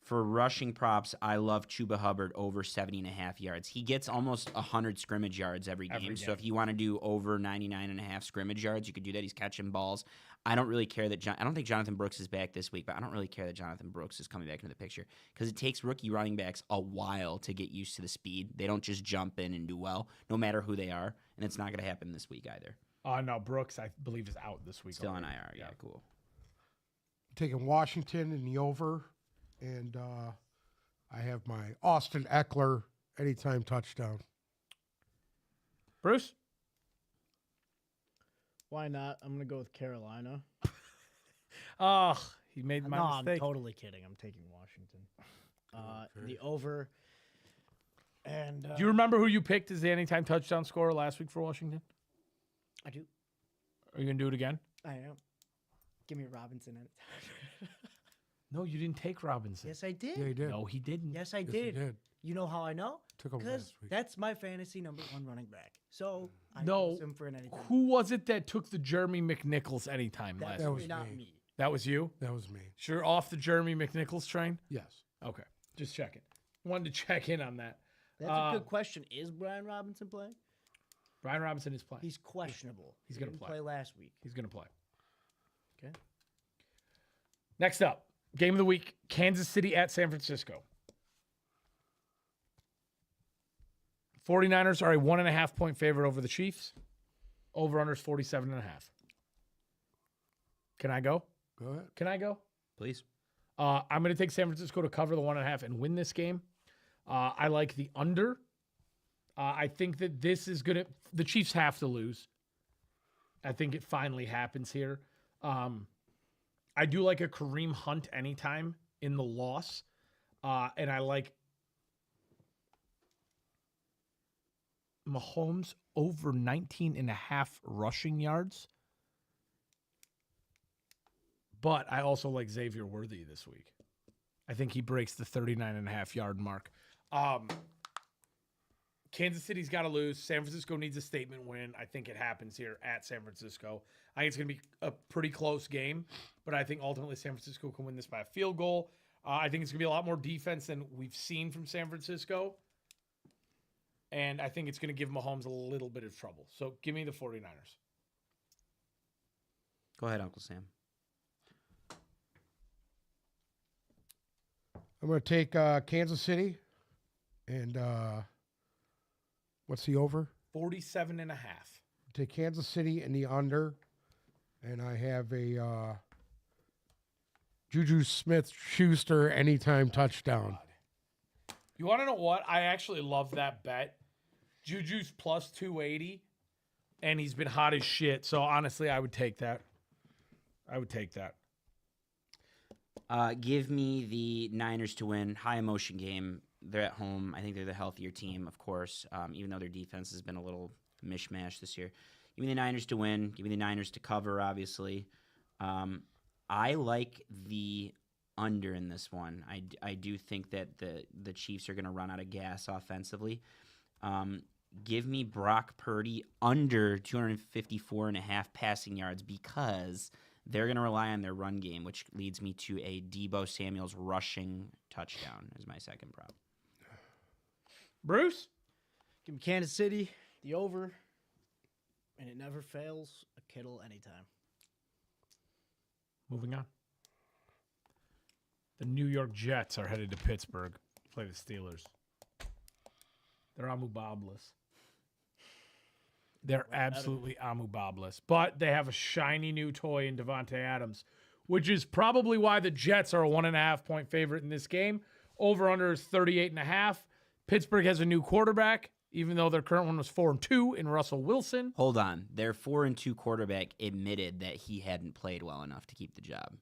for rushing props, I love Chuba Hubbard over 70.5 yards. He gets almost 100 scrimmage yards every game. So if you want to do over 99.5 scrimmage yards, you could do that. He's catching balls. I don't really care that I don't think Jonathan Brooks is back this week, but I don't really care that Jonathan Brooks is coming back into the picture because it takes rookie running backs a while to get used to the speed. They don't just jump in and do well, no matter who they are, and it's not going to happen this week either. No, Brooks, I believe, is out this week. Still on already. IR. Yeah, cool. Taking Washington in the over, and I have my Austin Eckler anytime touchdown. Bruce? Why not? I'm gonna go with Carolina. Oh, he made my No, mistake. I'm totally kidding. I'm taking Washington. The over. And Do you remember who you picked as the anytime touchdown scorer last week for Washington? I do. Are you going to do it again? I am. Give me Robinson anytime. No, you didn't take Robinson. Yes, I did. Yeah, he did. No, he didn't. Yes, I Yes, he did. did. You know how I know? Took him Because last week. that's my fantasy number 1 running back. So I No. chose him for an anytime. Who was it that took the Jeremy McNichols anytime last That's That week? was not me. me. That was you? That was me. Sure, off the Jeremy McNichols train? Yes. Okay, just checking. Wanted to check in on that. That's a good question. Is Brian Robinson playing? Brian Robinson is playing. He's questionable. He's He gonna didn't play. last week. He's going to play. Okay. Next up, game of the week, Kansas City at San Francisco. 49ers are a 1.5 point favorite over the Chiefs. Over-under is 47.5. Can I go? Go ahead. Can I go? Please. I'm going to take San Francisco to cover the 1.5 and win this game. I like the under. I think that this is going to – the Chiefs have to lose. I think it finally happens here. I do like a Kareem Hunt anytime in the loss. And I like Mahomes over 19.5 rushing yards. But I also like Xavier Worthy this week. I think he breaks the 39.5 yard mark. Kansas City's got to lose. San Francisco needs a statement win. I think it happens here at San Francisco. I think it's going to be a pretty close game, but I think ultimately San Francisco can win this by a field goal. I think it's going to be a lot more defense than we've seen from San Francisco. And I think it's going to give Mahomes a little bit of trouble. So give me the 49ers. Go ahead, Uncle Sam. I'm going to take Kansas City, and what's the over? 47.5. Take Kansas City in the under, and I have a Juju Smith-Schuster anytime touchdown. You want to know what? I actually love that bet. Juju's plus 280, and he's been hot as shit. So honestly, I would take that. Give me the Niners to win. High emotion game. They're at home. I think they're the healthier team, of course, even though their defense has been a little mishmash this year. Give me the Niners to win. Give me the Niners to cover, obviously. I like the under in this one. I do think that the Chiefs are going to run out of gas offensively. Give me Brock Purdy under 254.5 passing yards because they're going to rely on their run game, which leads me to a Deebo Samuel's rushing touchdown as my second prop. Bruce? Give me Kansas City, the over, and it never fails, a Kittle anytime. Moving on. The New York Jets are headed to Pittsburgh to play the Steelers. They're amubabless. They're absolutely amubabless. But they have a shiny new toy in Devontae Adams, which is probably why the Jets are a 1.5 point favorite in this game. Over-under is 38.5. Pittsburgh has a new quarterback, even though their current one was 4-2 in Russell Wilson. Hold on. Their 4-2 quarterback admitted that he hadn't played well enough to keep the job.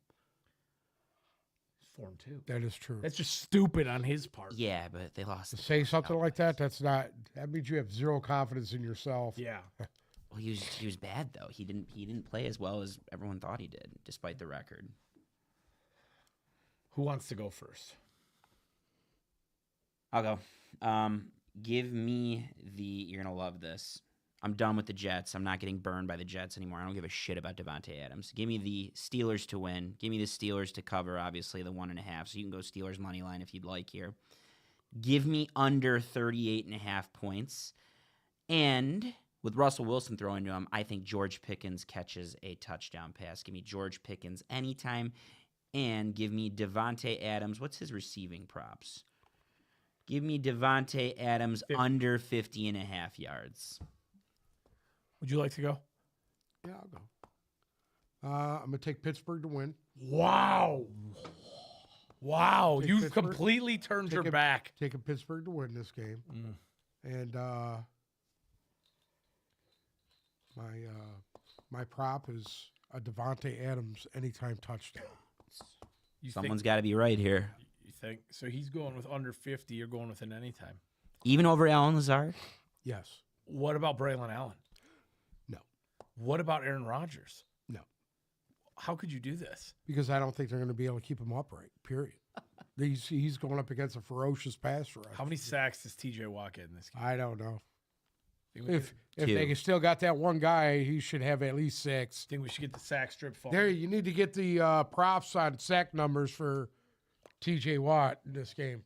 4-2. That is true. That's just stupid on his part. Yeah, but they lost. To the say something like that, Cowboys. that's not. That means you have zero confidence in yourself. Yeah. Well, he was bad though. He didn't play as well as everyone thought he did, despite the record. Who wants to go first? I'll go. Give me the. You're gonna love this. I'm done with the Jets. I'm not getting burned by the Jets anymore. I don't give a shit about Devontae Adams. Give me the Steelers to win. Give me the Steelers to cover, obviously, the 1.5. So you can go Steelers money line if you'd like here. Give me under 38.5 points. And with Russell Wilson throwing to him, I think George Pickens catches a touchdown pass. Give me George Pickens anytime. And give me Devontae Adams. What's his receiving props? Give me Devontae Adams under 50.5 yards. Would you like to go? Yeah, I'll go. I'm gonna take Pittsburgh to win. Wow. Wow. Take You've Pittsburgh. completely turned your Take it- back. Taking Pittsburgh to win this game, and my prop is a Devontae Adams anytime touchdown. You Someone's got to be right here. You think so? He's going with under 50. You're going with an anytime. Even over Allen Lazard? Yes. What about Braylon Allen? No. What about Aaron Rodgers? No. How could you do this? Because I don't think they're going to be able to keep him upright. Period. He's going up against a ferocious pass rush. How many sacks does TJ Watt get in this game? I don't know. Think we If could- they still got that one guy, he should have at least 6. think we should get the sack strip phone. There, you need to get the props on sack numbers for TJ Watt in this game.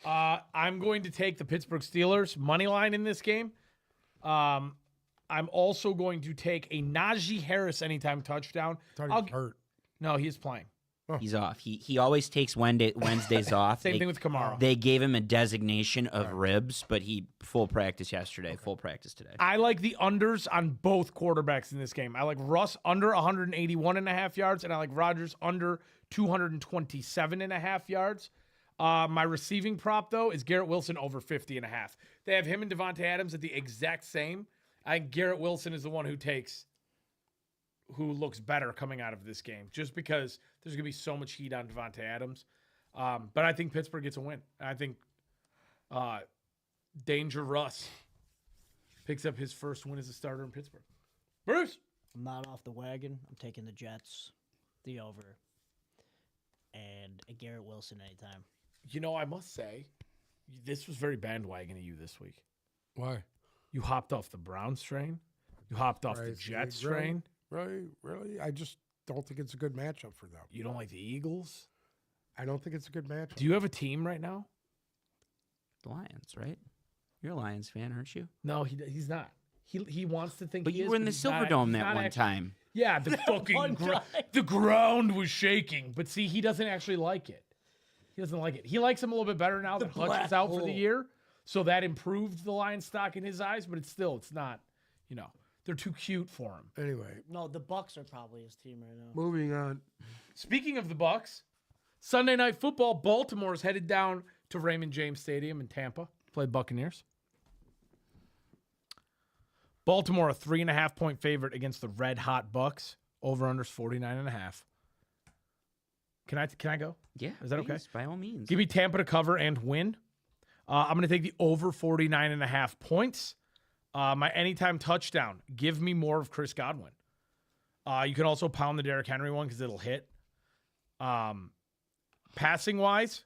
I'm going to take the Pittsburgh Steelers money line in this game. I'm also going to take a Najee Harris anytime touchdown. Thought he I'll- was hurt. No, he is playing. He's off. He always takes Wednesdays off. Same thing with Kamara. They gave him a designation of ribs, but he full practice yesterday, full practice today. I like the unders on both quarterbacks in this game. I like Russ under 181.5 yards, and I like Rodgers under 227.5 yards. My receiving prop, though, is Garrett Wilson over 50.5. They have him and Devontae Adams at the exact same. I think Garrett Wilson is the one who looks better coming out of this game, just because there's going to be so much heat on Devontae Adams. But I think Pittsburgh gets a win. I think Danger Russ picks up his first win as a starter in Pittsburgh. Bruce? I'm not off the wagon. I'm taking the Jets, the over, and a Garrett Wilson anytime. You know, I must say, this was very bandwagon of you this week. Why? You hopped off the Browns train. You hopped off the Right, Jets really? train. Really? I just don't think it's a good matchup for them. You don't like the Eagles. I don't think it's a good matchup. Do you have a team right now? The Lions, right? You're a Lions fan, aren't you? No, he's not. He wants to think But he you is, were in the he's not- Silverdome he's that not one actually- time. Yeah, the fucking one time. the ground was shaking. But see, he doesn't actually like it. He doesn't like it. He likes him a little bit better now that Hutch black is out for the hole. year. So that improved the Lions stock in his eyes, but it's not, they're too cute for him. Anyway, No, the Bucks are probably his team right now. moving on. Speaking of the Bucks, Sunday Night Football, Baltimore is headed down to Raymond James Stadium in Tampa. Play Buccaneers. Baltimore, a 3.5-point favorite against the Red Hot Bucks. Over unders 49.5. Can I go? Yeah. Is that okay? please, by all means. Give me Tampa to cover and win. I'm going to take the over 49.5 points. My anytime touchdown. Give me more of Chris Godwin. You can also pound the Derrick Henry one because it'll hit. Passing wise,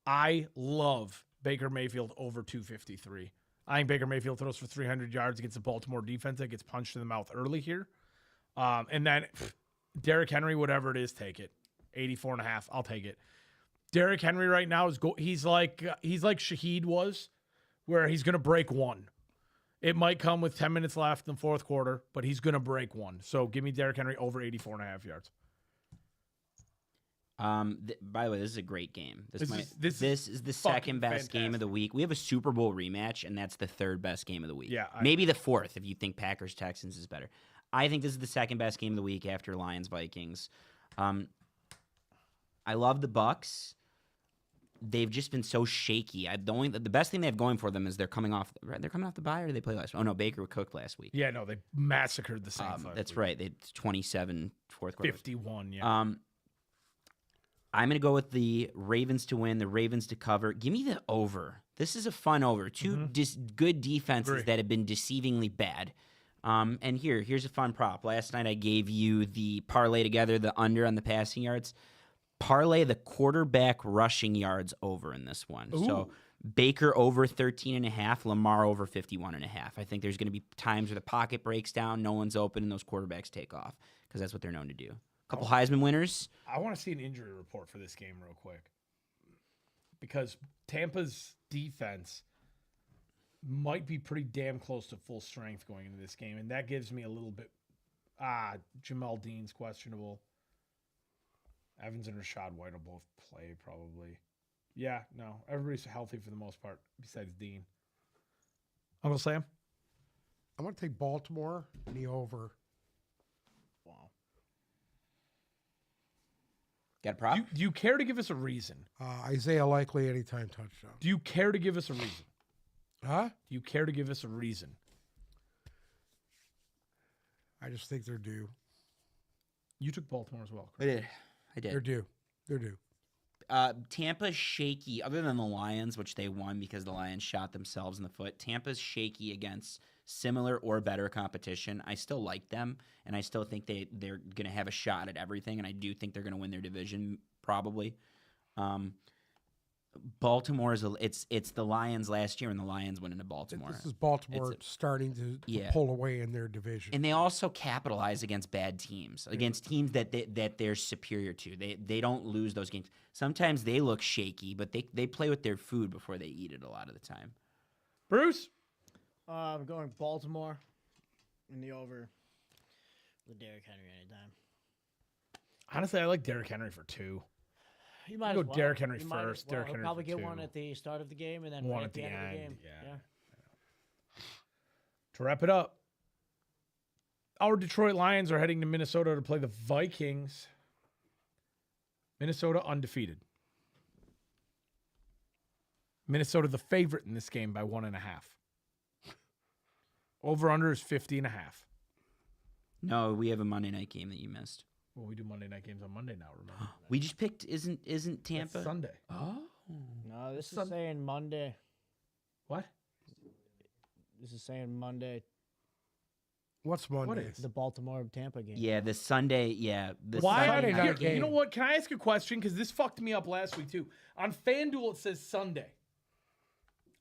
I love Baker Mayfield over 253. I think Baker Mayfield throws for 300 yards against the Baltimore defense that gets punched in the mouth early here. And then Derrick Henry, whatever it is, take it. 84.5. I'll take it. Derrick Henry right now he's like Shaheed was, where he's going to break one. It might come with 10 minutes left in the fourth quarter, but he's going to break one. So give me Derrick Henry over 84.5 yards. By the way, this is a great game. This is the fucking second best game of the week. We have a Super Bowl rematch, and that's the third best game of the week. Yeah, maybe the fourth if you think Packers Texans is better. I think this is the second best game of the week after Lions Vikings. I love the Bucks. They've just been so shaky. The best thing they have going for them is they're coming off the bye, or did they play last week? Oh no, Baker cooked last week. Yeah, no, they massacred the Saints. That's right. They 27 fourth quarter. 51, yeah. I'm going to go with the Ravens to win, the Ravens to cover. Give me the over. This is a fun over. Two good defenses Agree. that have been deceivingly bad. And here's a fun prop. Last night I gave you the parlay together, the under on the passing yards. Parlay the quarterback rushing yards over in this one. So Ooh. Baker over 13.5, Lamar over 51.5. I think there's going to be times where the pocket breaks down, no one's open, and those quarterbacks take off because that's what they're known to do. A couple Heisman winners. I want to see an injury report for this game real quick. Because Tampa's defense might be pretty damn close to full strength going into this game. And that gives me a little bit. Jamal Dean's questionable. Evans and Rashad White will both play probably. Yeah, no. Everybody's healthy for the most part besides Dean. Uncle Sam? I'm going to take Baltimore and the over. Wow. Got a prop? Do you care to give us a reason? Isaiah Likely anytime touchdown. Do you care to give us a reason? Huh? Do you care to give us a reason? I just think they're due. You took Baltimore as well, I correct? did. They're due. They're due. Tampa's shaky, other than the Lions, which they won because the Lions shot themselves in the foot. Tampa's shaky against similar or better competition. I still like them, and I still think they're going to have a shot at everything, and I do think they're going to win their division probably. Baltimore it's the Lions last year, and the Lions went into Baltimore. This is Baltimore starting to pull away in their division. And they also capitalize against bad teams, against teams that they're superior to. They don't lose those games. Sometimes they look shaky, but they play with their food before they eat it a lot of the time. Bruce? I'm going Baltimore in the over with Derrick Henry anytime. Honestly, I like Derrick Henry for 2. You might Go as well. Derrick Henry You might as first, well. Derrick He'll Henry probably for get 2. one at the start of the game and then One right at the end of the end, game. yeah. To wrap it up, our Detroit Lions are heading to Minnesota to play the Vikings. Minnesota undefeated. Minnesota the favorite in this game by 1.5. Over-under is 50.5. No, we have a Monday night game that you missed. Well, we do Monday night games on Monday now, remember? We just picked isn't Tampa That's Sunday. Oh. No, this is saying Monday. What? This is saying Monday. What's Monday? What is? The Baltimore Tampa game. Yeah, the Sunday, the Why? Sunday Friday night night game. You know what? Can I ask a question? Because this fucked me up last week, too. On FanDuel, it says Sunday.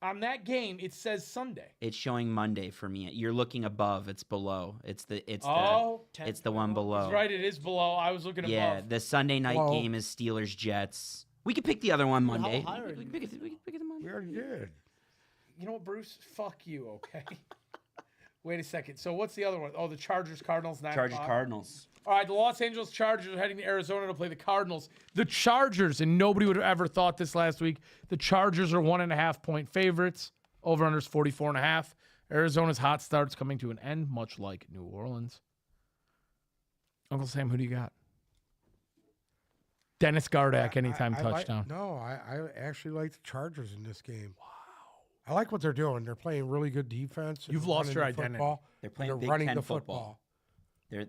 On that game, it says Sunday. It's showing Monday for me. You're looking above. It's below. It's the one below. That's right. It is below. I was looking Yeah, above. the Sunday night Below. game is Steelers Jets. We could pick the other one Monday. How high are We could pick it Monday. We already did. You know what, Bruce? Fuck you, okay? Wait a second. So what's the other one? Oh, the Chargers, Cardinals, 9 Chargers o'clock. Cardinals. All right, the Los Angeles Chargers are heading to Arizona to play the Cardinals. The Chargers, and nobody would have ever thought this last week, the Chargers are 1.5-point favorites. Over-under is 44.5. Arizona's hot start's coming to an end, much like New Orleans. Uncle Sam, who do you got? Dennis Gardeck, anytime touchdown. I actually like the Chargers in this game. Wow. I like what they're doing. They're playing really good defense. and You've they're lost running your the identity. football, They're and playing they're Big running Ten the football.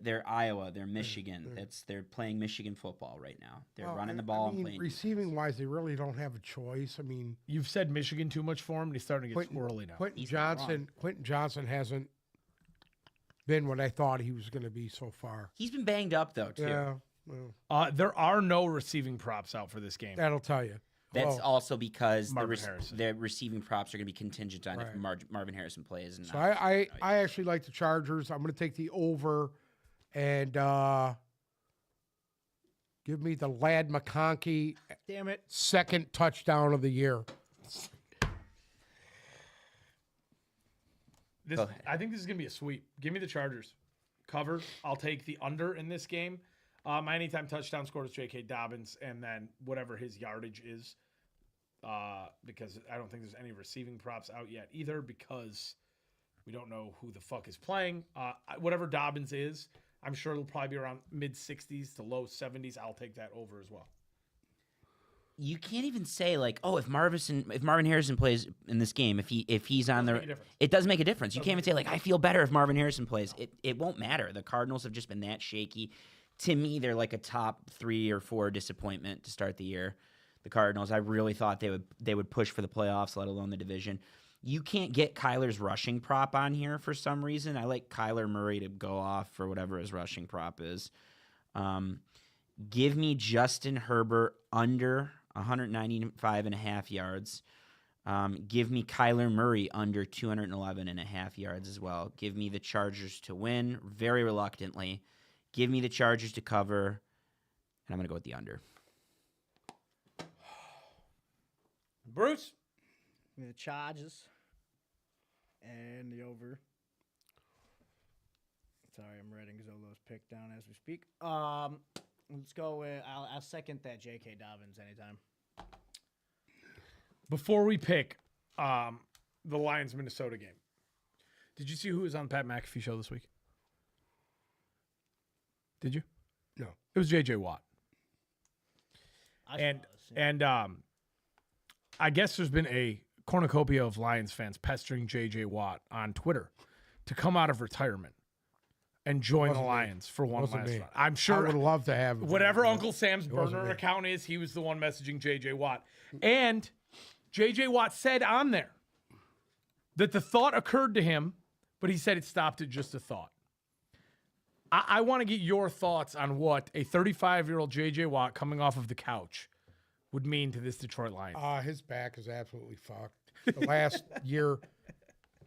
They're Iowa. They're Michigan. They're playing Michigan football right now. They're Well, running the ball and playing. receiving wise, they really don't have a choice. I mean, You've said Michigan too much for him, and he's starting to get squirrely now. Quentin He's not Johnson hasn't been what I thought he was going to be so far. He's been banged up though too. Yeah, well, There are no receiving props out for this game. that'll tell you. That's Well, also because Marvin Harrison. the receiving props are going to be contingent on if Right. Marvin Harrison plays. And so I actually like the Chargers. I'm going to take the over and give me the Lad McConkey Damn it. second touchdown of the year. This, Go ahead. I think this is going to be a sweep. Give me the Chargers. Cover. I'll take the under in this game. My anytime touchdown scored is J.K. Dobbins, and then whatever his yardage is, because I don't think there's any receiving props out yet either, because we don't know who the fuck is playing. Whatever Dobbins is, I'm sure it'll probably be around mid-60s to low 70s. I'll take that over as well. you can't even say like, oh, if Marvin Harrison plays in this game, if he's on make a the, difference. it does make a difference. You can't even say like, I feel better if Marvin Harrison plays. It won't matter. The Cardinals have just been that shaky. to me, they're like a top 3 or 4 disappointment to start the year. The Cardinals, I really thought they would push for the playoffs, let alone the division. You can't get Kyler's rushing prop on here for some reason. I like Kyler Murray to go off for whatever his rushing prop is. Give me Justin Herbert under 195.5 yards. Give me Kyler Murray under 211.5 yards as well. Give me the Chargers to win, very reluctantly. Give me the Chargers to cover, and I'm going to go with the under. Bruce? The Chargers and the over. Sorry, I'm writing Zolo's pick down as we speak. Let's go with. I'll second that. J.K. Dobbins anytime. Before we pick the Lions-Minnesota game, did you see who was on Pat McAfee show this week? Did you? No. It was J.J. Watt. I saw this, yeah. And I guess there's been a cornucopia of Lions fans pestering J.J. Watt on Twitter to come out of retirement and join the Wasn't me. Lions for one Wasn't last me. run. I'm I sure would love to have whatever Uncle Sam's wasn't burner me. account is, he was the one messaging J.J. Watt. And J.J. Watt said on there that the thought occurred to him, but he said it stopped at just a thought. I want to get your thoughts on what a 35-year-old J.J. Watt coming off of the couch would mean to this Detroit Lions. His back is absolutely fucked. The last year,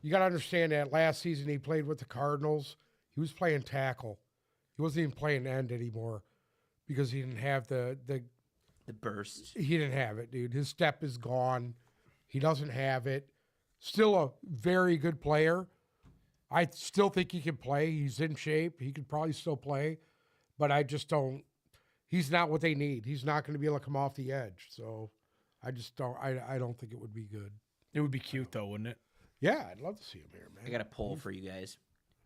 you got to understand that last season he played with the Cardinals. He was playing tackle. He wasn't even playing end anymore because he didn't have the burst. He didn't have it, dude. His step is gone. He doesn't have it. Still a very good player. I still think he can play. He's in shape. He could probably still play, but I just don't. He's not what they need. He's not going to be able to come off the edge. So I just don't. I don't think it would be good. It would be cute, though, wouldn't it? Yeah, I'd love to see him here, man. I got a poll for you guys.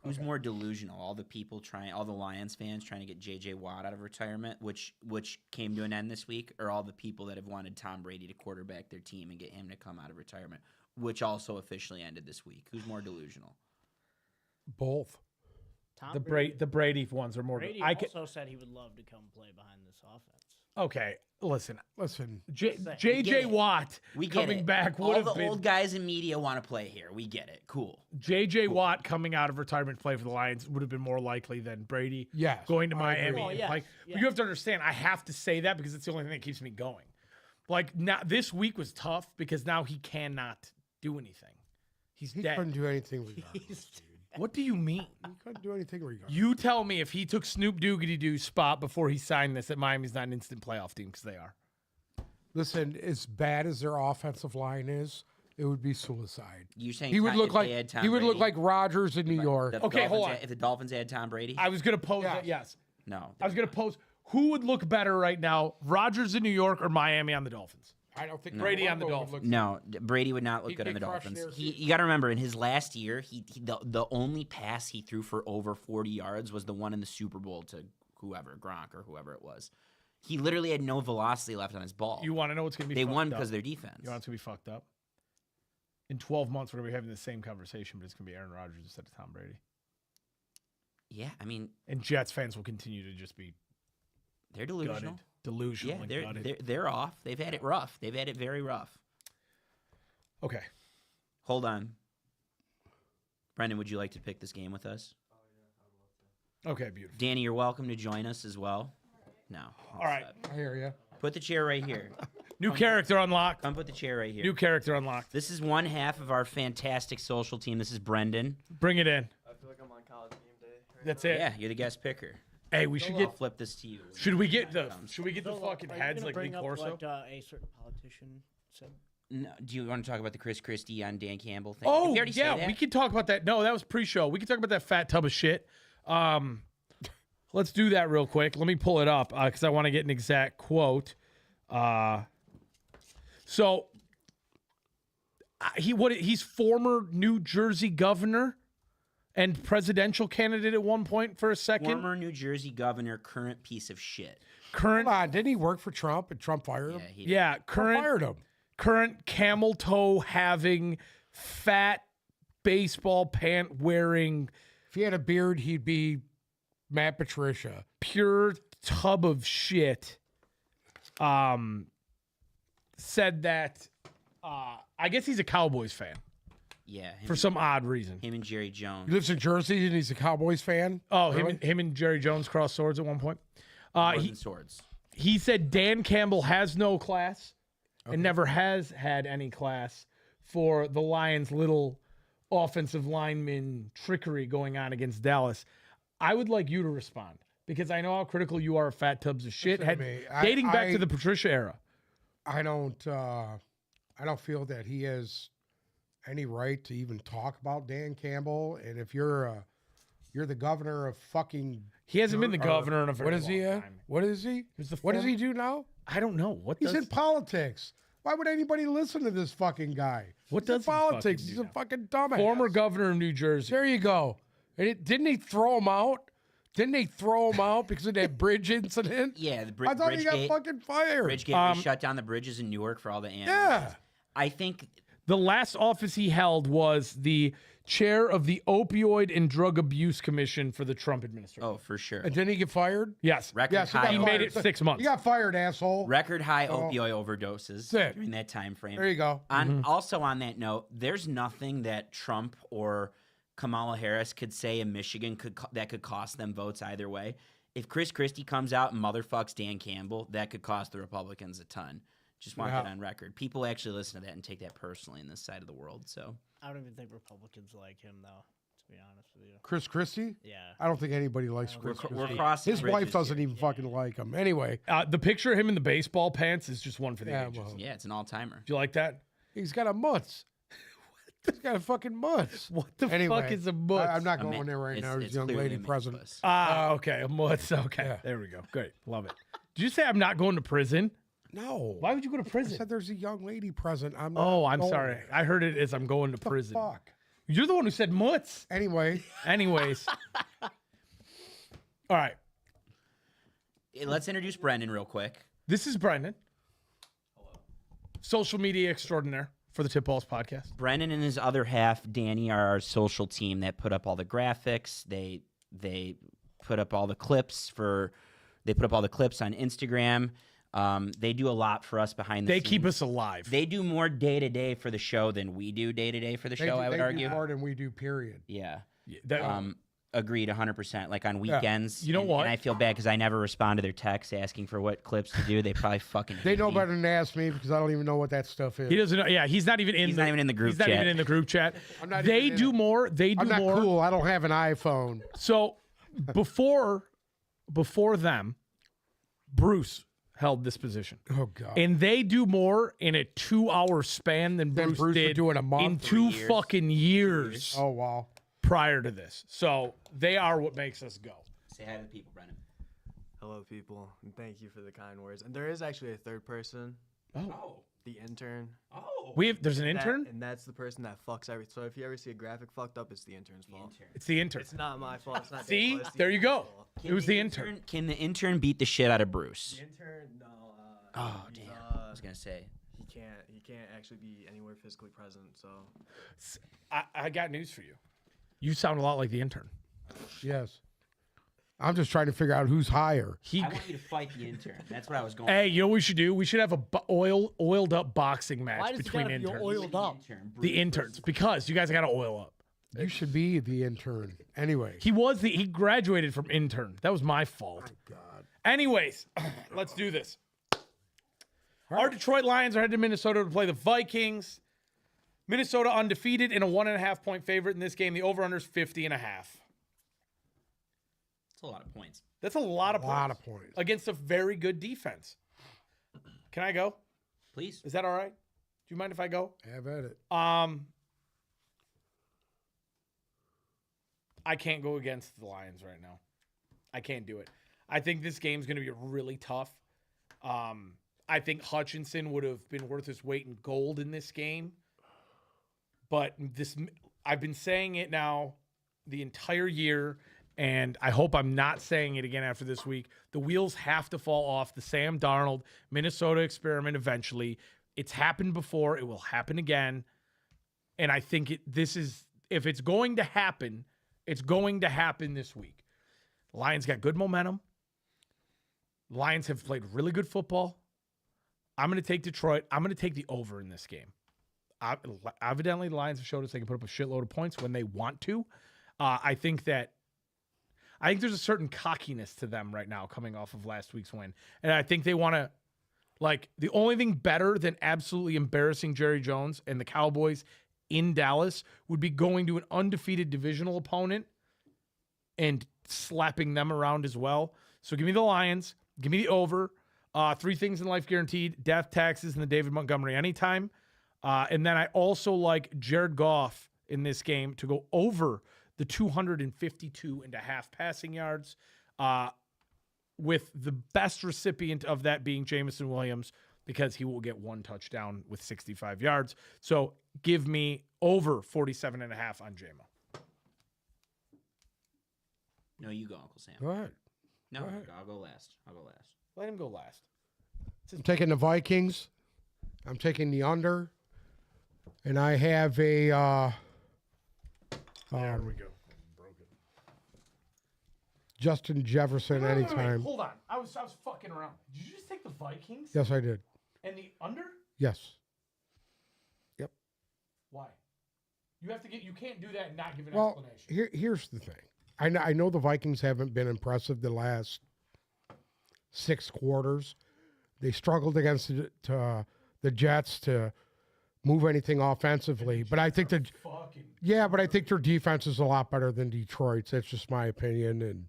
Who's more delusional? All the Lions fans trying to get J.J. Watt out of retirement, which came to an end this week, or all the people that have wanted Tom Brady to quarterback their team and get him to come out of retirement, which also officially ended this week? Who's more delusional? Both. Tom The Brady ones are more. Brady I can, also said he would love to come play behind this offense. okay, listen. Listen, J.J. Watt We get coming it. back would All have the been. old guys in media want to play here. We get it. Cool. J.J. Watt coming out of retirement to play for the Lions would have been more likely than Brady Yes, going to I Miami. agree. Oh, and yes, playing. yes. But you have to understand, I have to say that because it's the only thing that keeps me going. Like, now, this week was tough because now he cannot do anything. He's he dead. couldn't do anything regardless, dude. What do you mean? He couldn't do anything regardless. You tell me if he took Snoop Doogity Doo's spot before he signed this, that Miami's not an instant playoff team, because they are. Listen, as bad as their offensive line is, it would be suicide. You saying He would look if like they had Tom he would look Brady? like Rodgers in New York. The Okay, hold Dolphins on. If the Dolphins had Tom Brady, I was going to pose Yeah. that, yes. no. I was going to pose, who would look better right now, Rodgers in New York or Miami on the Dolphins? I don't think Brady on the Romo would Dolphins. look- No, Brady would not look He'd good on the get crushed Dolphins. there, You got to remember, in his last year, the only pass he threw for over 40 yards was the one in the Super Bowl to whoever, Gronk or whoever it was. He literally had no velocity left on his ball. You want to know what's going to be They fucked won up? because of their defense. You want it to be fucked up? In 12 months, we're going to be having the same conversation, but it's going to be Aaron Rodgers instead of Tom Brady. Yeah, I mean, And Jets fans will continue to just be they're delusional. gutted. Delusional Yeah, and gutted. they're off. They've had it rough. They've had it very rough. Okay. Hold on. Brendan, would you like to pick this game with us? Okay, beautiful. Danny, you're welcome to join us as well. No. All right. I hear you. Put the chair right here. New character unlocked. Come put the chair right here. New character unlocked. This is one half of our fantastic social team. This is Brendan. Bring it in. I feel like I'm on college game day. That's it. Yeah, you're the guest picker. Hey, we should I'll get. flip this to you. Should we get the So, fucking are you heads gonna like Lee bring up Corso? what a certain politician said? No, do you want to talk about the Chris Christie on Dan Campbell thing? Oh, Did we already say yeah, that? we can talk about that. No, that was pre-show. We can talk about that fat tub of shit. Let's do that real quick. Let me pull it up because I want to get an exact quote. He's former New Jersey governor and presidential candidate at one point for a second. Former New Jersey governor, current piece of shit. Current, Come on, didn't he work for Trump and Trump fired him? yeah, Trump fired him. current camel toe having, fat baseball pant wearing, If he had a beard, he'd be Matt Patricia. pure tub of shit said that I guess he's a Cowboys fan Yeah. for some odd reason. Him and Jerry He Jones. lives in Jersey and he's a Cowboys fan. Oh, Really? him and Jerry Jones crossed swords at one point. More He than swords. he said Dan Campbell has no class and never has had any class for the Lions' little offensive lineman trickery going on against Dallas. I would like you to respond because I know how critical you are of fat tubs of shit. Listen to me. Dating back I- to the Patricia era. I don't feel that he has any right to even talk about Dan Campbell. And if you're the governor of fucking, He hasn't been the or- governor in a very what is he long at? time. What is he? He's the What does former- he do now? I don't know. What He's does in politics. Why would anybody listen to this fucking guy? What He's does in he fucking politics? do He's a now? fucking dumbass. former governor of New Jersey? There you go. And didn't he throw him out? Didn't they throw him out because of that bridge incident? Yeah, the I thought he got fucking fired. Bridgegate we shut down the bridges in Newark for all the animals. Yeah. I think The last office he held was the chair of the Opioid and Drug Abuse Commission for the Trump administration. oh, for sure. And didn't he get fired? Yes. Record Yes, he got high He fired. made it 6 months. You got fired, asshole. record high Oh. opioid overdoses Sick. during that time frame. There you go. Also on that note, there's nothing that Trump or Kamala Harris could say in Michigan that could cost them votes either way. If Chris Christie comes out and motherfucks Dan Campbell, that could cost the Republicans a ton. Just want that on record. People actually listen to that and take that personally in this side of the world. So I don't even think Republicans like him, though. To be honest with you. Chris Christie? Yeah. I don't think anybody likes we're, Chris we're Christie. crossing His wife bridges doesn't here. even fucking like him. Anyway, The picture of him in the baseball pants is just one for the Yeah, ages. well. Yeah, it's an all timer. Do you like that? he's got a mutz. He's got a fucking mutz. What the Anyway, fuck is a mutz? I'm not I mean, going there right now. There's it's a young clearly lady a present. puss. Okay, a mutz. Okay, Yeah. there we go. Great, love it. Did you say I'm not going to prison? No. Why would you go to I prison? said there's a young lady present. I'm not Oh, I'm going sorry. there. I heard it as I'm going to What the prison. fuck? You're the one who said mutz. Anyway, Anyways. All right. Let's introduce Brendan real quick. This is Brendan. Social media extraordinaire for the Tip Balls podcast. Brendan and his other half, Danny, are our social team that put up all the graphics. They put up all the clips They put up all the clips on Instagram. They do a lot for us behind the They scenes. keep us alive. They do more day to day for the show than we do day to day for the show. I would they argue. do more than we do. Period. Yeah. That- Agreed 100%. Like on weekends. You know and, what? And I feel bad because I never respond to their texts asking for what clips to do. They probably fucking They hate know me. better than to ask me because I don't even know what that stuff is. he doesn't know. Yeah, he's not even in He's the not even in the group He's not chat. even in the group chat. I'm not They even in do it. more. They do I'm not more. cool. I don't have an iPhone. So before them, Bruce held this position. Oh God. And they do more in a 2-hour span than Than Bruce, Bruce would did do in a month? in 3 2 years. fucking years Oh wow. prior to this. So they are what makes us go. Say hi to the people, Brendan. Hello, people, and thank you for the kind words. And there is actually a third person, Oh. the intern. Oh. There's an That- intern? and that's the person that fucks everything. So if you ever see a graphic fucked up, it's the intern's fault. It's the intern. It's not my fault. It's not. See? Dave, it's the There you go. intern's fault. It was the intern. Can the intern beat the shit out of Bruce? The intern, no. Oh, he's, damn. I was going to say. He can't. He can't actually be anywhere physically present. So I got news for you. You sound a lot like the intern. Yes. I'm just trying to figure out who's higher. He, I want you to fight the intern. That's what I was going hey, you know what we should do? We should have a oiled up boxing match Why does it between gotta be interns. oiled up? The interns, because you guys got to oil up. You should be the intern. Anyway. He graduated from intern. That was my fault. God. Anyways, let's do this. Our Detroit Lions are headed to Minnesota to play the Vikings. Minnesota undefeated and a 1.5 point favorite in this game. The over-under's 50.5. That's a lot of points. That's a lot of A lot points of points. against a very good defense. Can I go? Please. Is that all right? Do you mind if I go? Have at it. I can't go against the Lions right now. I can't do it. I think this game's going to be really tough. I think Hutchinson would have been worth his weight in gold in this game. But I've been saying it now the entire year, and I hope I'm not saying it again after this week. The wheels have to fall off the Sam Darnold Minnesota experiment eventually. It's happened before. It will happen again. And I think if it's going to happen, it's going to happen this week. Lions got good momentum. Lions have played really good football. I'm going to take Detroit. I'm going to take the over in this game. Evidently, the Lions have showed us they can put up a shitload of points when they want to. I think there's a certain cockiness to them right now coming off of last week's win. And I think they want to, the only thing better than absolutely embarrassing Jerry Jones and the Cowboys in Dallas would be going to an undefeated divisional opponent and slapping them around as well. So give me the Lions. Give me the over. 3 things in life guaranteed: death, taxes, and the David Montgomery anytime. And then I also like Jared Goff in this game to go over the 252.5 passing yards, with the best recipient of that being Jameson Williams, because he will get 1 touchdown with 65 yards. So give me over 47.5 on JMO. No, you go, Uncle Sam. Go ahead. No, Go ahead. I'll go last. Let him go last. I'm taking the Vikings. I'm taking the under. And I have a There we go. Broke it. Justin Jefferson Wait, anytime. hold on. I was fucking around. Did you just take the Vikings? Yes, I did. And the under? Yes. Why? You can't do that and not give an Well, explanation. here's the thing. I know the Vikings haven't been impressive the last 6 quarters. They struggled against the Jets to move anything offensively. But I think that but I think their defense is a lot better than Detroit's. That's just my opinion, and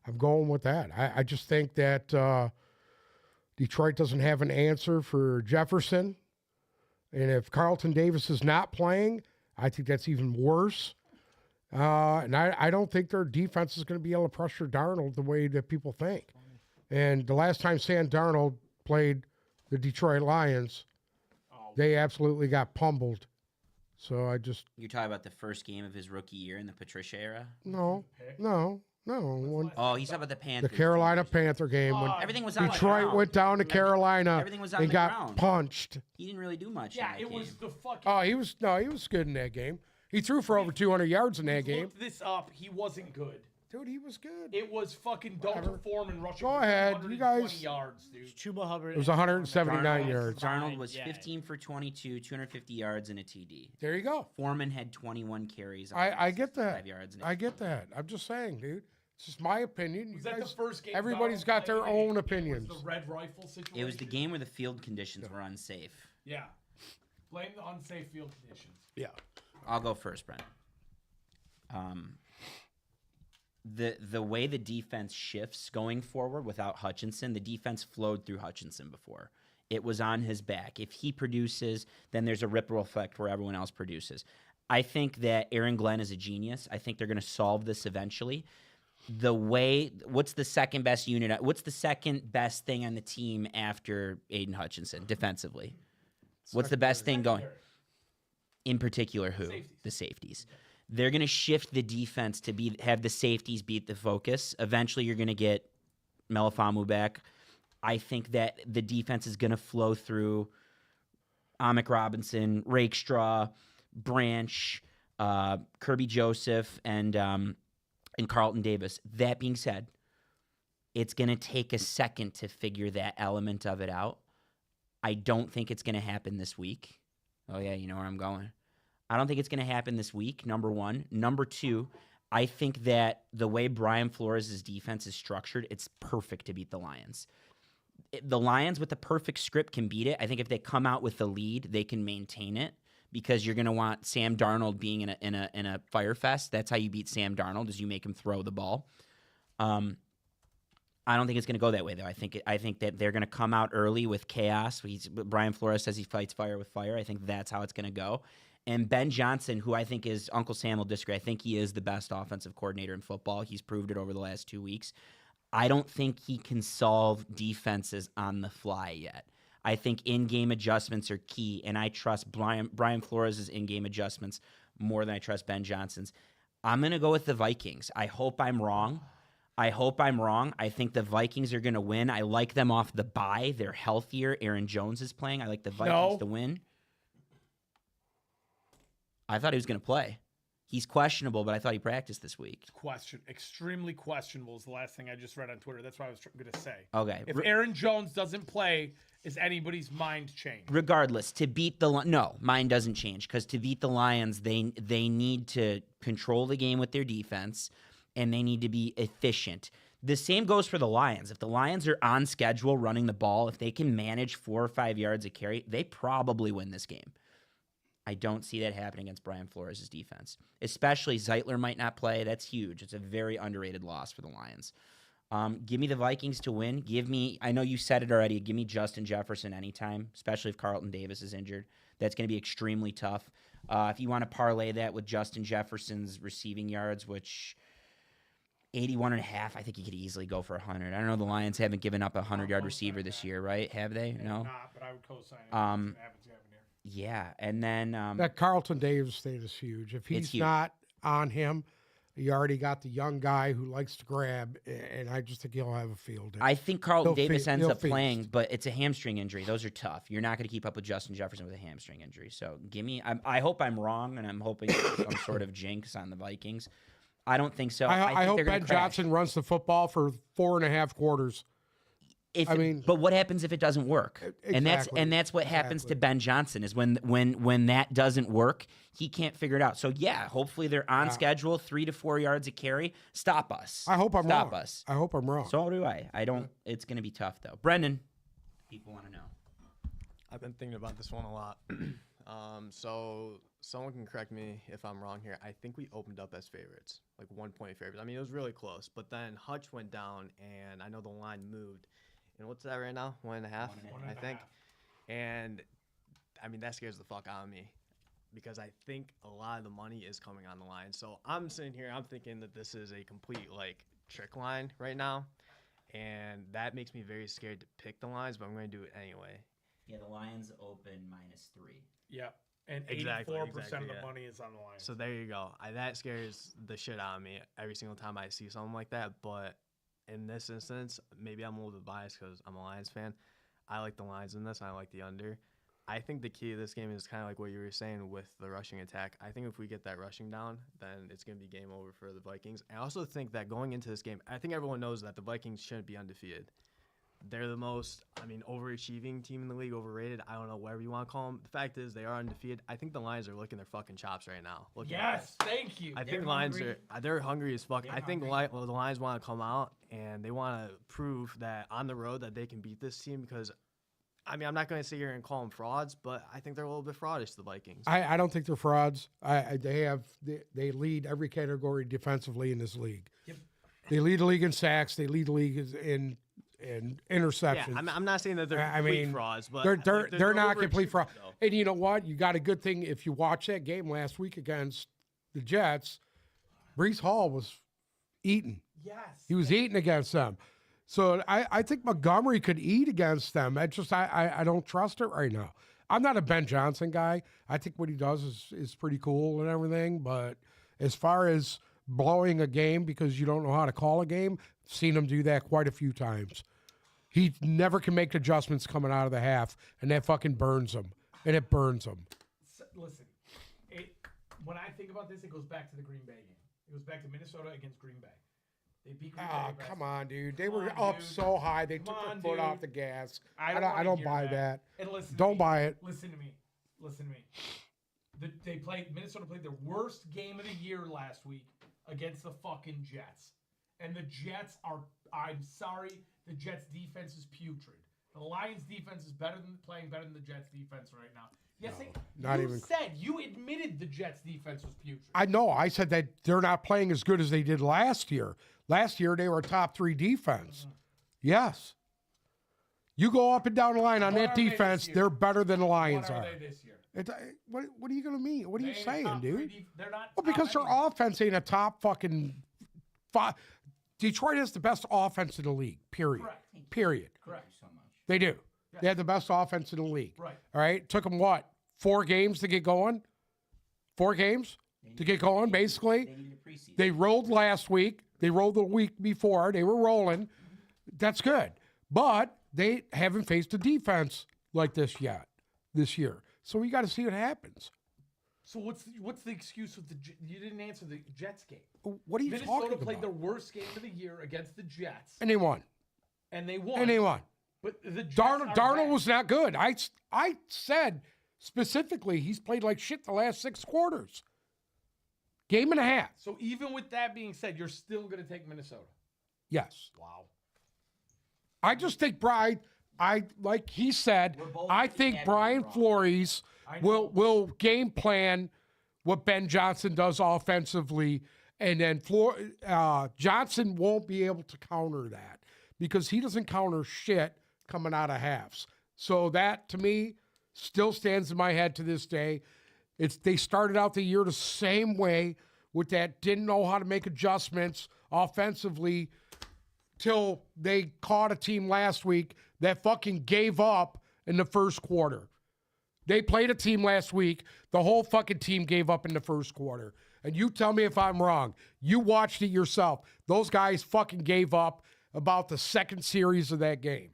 I'm going with that. I just think that Detroit doesn't have an answer for Jefferson. And if Carlton Davis is not playing, I think that's even worse. And I don't think their defense is going to be able to pressure Darnold the way that people think. And the last time Sam Darnold played the Detroit Lions, they absolutely got pummeled. So You're talking about the first game of his rookie year in the Patricia era? No. Oh, he's talking about the Panthers. The Carolina Panther game when Everything was on the Detroit ground. went down to Carolina Everything was on and the got ground. punched. He didn't really do much. Yeah, in that it game. was the fucking. Oh, he was good in that game. He threw for over 200 yards in that game. Looked this up. He wasn't good. Dude, he was good. It was fucking Dalton Foreman rushing. Go for ahead, you 220 guys. yards, dude. Chuba Hubbard. It was 179 yards. Darnold was Yeah. 15 for 22, 250 yards, and a TD. There you go. Foreman had 21 carries. I get that. 5 yards. And I get that. I'm just saying, dude. It's just my opinion. Was You that guys, the first game? everybody's Darnold got their played in? own It opinions. was the red rifle situation. It was the game where the field conditions were unsafe. Yeah. Blame the unsafe field conditions. Yeah. I'll go first, Brent. The way the defense shifts going forward without Hutchinson, the defense flowed through Hutchinson before. It was on his back. If he produces, then there's a ripple effect where everyone else produces. I think that Aaron Glenn is a genius. I think they're going to solve this eventually. What's the second best unit? What's the second best thing on the team after Aiden Hutchinson defensively? What's the best thing going? In particular, who? Safeties. The safeties. They're going to shift the defense to have the safeties beat the focus. Eventually, you're going to get Melifonwu back. I think that the defense is going to flow through Amik Robinson, Rakestraw, Branch, Kirby Joseph, and Carlton Davis. That being said, it's going to take a second to figure that element of it out. I don't think it's going to happen this week. Oh, yeah, you know where I'm going. I don't think it's going to happen this week, number one. Number two, I think that the way Brian Flores' defense is structured, it's perfect to beat the Lions. The Lions with the perfect script can beat it. I think if they come out with the lead, they can maintain it because you're going to want Sam Darnold being in a fire fest. That's how you beat Sam Darnold, is you make him throw the ball. I don't think it's going to go that way, though. I think that they're going to come out early with chaos. Brian Flores says he fights fire with fire. I think that's how it's going to go. And Ben Johnson, who I think is, Uncle Sam will disagree, I think he is the best offensive coordinator in football. He's proved it over the last 2 weeks. I don't think he can solve defenses on the fly yet. I think in-game adjustments are key, and I trust Brian Flores' in-game adjustments more than I trust Ben Johnson's. I'm going to go with the Vikings. I hope I'm wrong. I think the Vikings are going to win. I like them off the bye. They're healthier. Aaron Jones is playing. I like the Vikings to win. I thought he was going to play. He's questionable, but I thought he practiced this week. Extremely questionable is the last thing I just read on Twitter. That's what I was going to say. Okay. If Aaron Jones doesn't play, is anybody's mind changed? Regardless, to beat no, mine doesn't change because to beat the Lions, they need to control the game with their defense, and they need to be efficient. The same goes for the Lions. If the Lions are on schedule running the ball, if they can manage 4 or 5 yards a carry, they probably win this game. I don't see that happening against Brian Flores' defense. Especially Zeitler might not play. That's huge. It's a very underrated loss for the Lions. Give me the Vikings to win. I know you said it already, give me Justin Jefferson anytime, especially if Carlton Davis is injured. That's going to be extremely tough. If you want to parlay that with Justin Jefferson's receiving yards, which 81.5, I think he could easily go for 100. I don't know, the Lions haven't given up a 100-yard receiver this year, right? Have they? No? Not, but I would co-sign it. Yeah, and then That Carlton Davis thing is huge. If he's huge. not on him, you already got the young guy who likes to grab, and I just think he'll have a field day. I think Carlton Davis ends he'll up feast. playing, but it's a hamstring injury. Those are tough. You're not going to keep up with Justin Jefferson with a hamstring injury. So give me. I hope I'm wrong, and I'm hoping some sort of jinx on the Vikings. I don't think so. I think hope they're gonna Ben crash. Johnson runs the football for 4.5 quarters. But what happens if it doesn't work? Exactly. And that's what happens to Ben Johnson is when that doesn't work, he can't figure it out. So yeah, hopefully they're on schedule, 3 to 4 yards a carry. Stop us. I hope I'm wrong. Stop us. I hope I'm wrong. So do I. I don't. It's going to be tough though. Brendan, people want to know. I've been thinking about this one a lot. So someone can correct me if I'm wrong here. I think we opened up as favorites, like 1-point favorites. I mean, it was really close, but then Hutch went down, and I know the line moved. And what's that right now? 1.5, I think. And I mean, that scares the fuck out of me because I think a lot of the money is coming on the line. So I'm sitting here, I'm thinking that this is a complete like trick line right now. And that makes me very scared to pick the lines, but I'm going to do it anyway. Yeah, the Lions open -3. Yep. And 84% Exactly, of the yeah. money is on the line. So there you go. That scares the shit out of me every single time I see something like that. But in this instance, maybe I'm a little bit biased because I'm a Lions fan. I like the Lions in this, and I like the under. I think the key to this game is kind of like what you were saying with the rushing attack. I think if we get that rushing down, then it's going to be game over for the Vikings. I also think that going into this game, I think everyone knows that the Vikings shouldn't be undefeated. They're the most, overachieving team in the league, overrated. I don't know, whatever you want to call them. The fact is, they are undefeated. I think the Lions are licking their fucking chops right now. Yes, thank you. I think Lions they're hungry as fuck. I think the Lions want to come out and they want to prove that on the road that they can beat this team because, I'm not going to sit here and call them frauds, but I think they're a little bit fraudish, the Vikings. I don't think they're frauds. They lead every category defensively in this league. Yep. They lead the league in sacks. They lead the league in interceptions. Yeah, I'm not saying that they're complete frauds, but they're not complete frauds. though. And you know what? You got a good thing if you watch that game last week against the Jets. Brees Hall was eating. Yes. He was eating against them. So I think Montgomery could eat against them. I don't trust it right now. I'm not a Ben Johnson guy. I think what he does is pretty cool and everything. But as far as blowing a game because you don't know how to call a game, seen him do that quite a few times. He never can make adjustments coming out of the half, and that fucking burns him. And it burns him. Listen, when I think about this, it goes back to the Green Bay game. It goes back to Minnesota against Green Bay. They beat Green Oh, Bay. come on, dude. They were up so high. They took their foot off the gas. I don't buy that. And listen, Don't buy it. Listen to me. Minnesota played their worst game of the year last week against the fucking Jets. And the Jets I'm sorry, the Jets defense is putrid. The Lions defense is playing better than the Jets defense right now. Yes, you admitted the Jets defense was putrid. I know. I said that they're not playing as good as they did last year. Last year, they were a top 3 defense. Yes. You go up and down the line on What that are they defense, this year? they're better than the Lions What are are. they this year? What are you going to mean? What are you They ain't saying, top dude? they're not. Well, because their top offense ain't a top fucking five. Detroit has the best offense in the league, period. Correct. Period. Correct. So much. They do. They have the best offense in the league. Right. All right. Took them what? 4 games to get going? 4 games to get going, basically? They needed a preseason. They rolled last week. They rolled the week before. They were rolling. That's good. But they haven't faced a defense like this yet this year. So we got to see what happens. So what's the excuse with you didn't answer the Jets game? What are you Minnesota talking played about? their worst game of the year against the Jets, And they won. and they won. And they won. But the Jets Darnold are bad. was not good. I said specifically he's played like shit the last 6 quarters. Game and a half. So even with that being said, you're still going to take Minnesota. Yes. Wow. I just think like he said, We're both I think adamantly Brian wrong. Flores will game plan what Ben Johnson does offensively, and then Johnson won't be able to counter that because he doesn't counter shit coming out of halves. So that to me still stands in my head to this day. They started out the year the same way with that, didn't know how to make adjustments offensively till they caught a team last week that fucking gave up in the first quarter. They played a team last week. The whole fucking team gave up in the first quarter. And you tell me if I'm wrong. You watched it yourself. Those guys fucking gave up about the second series of that game.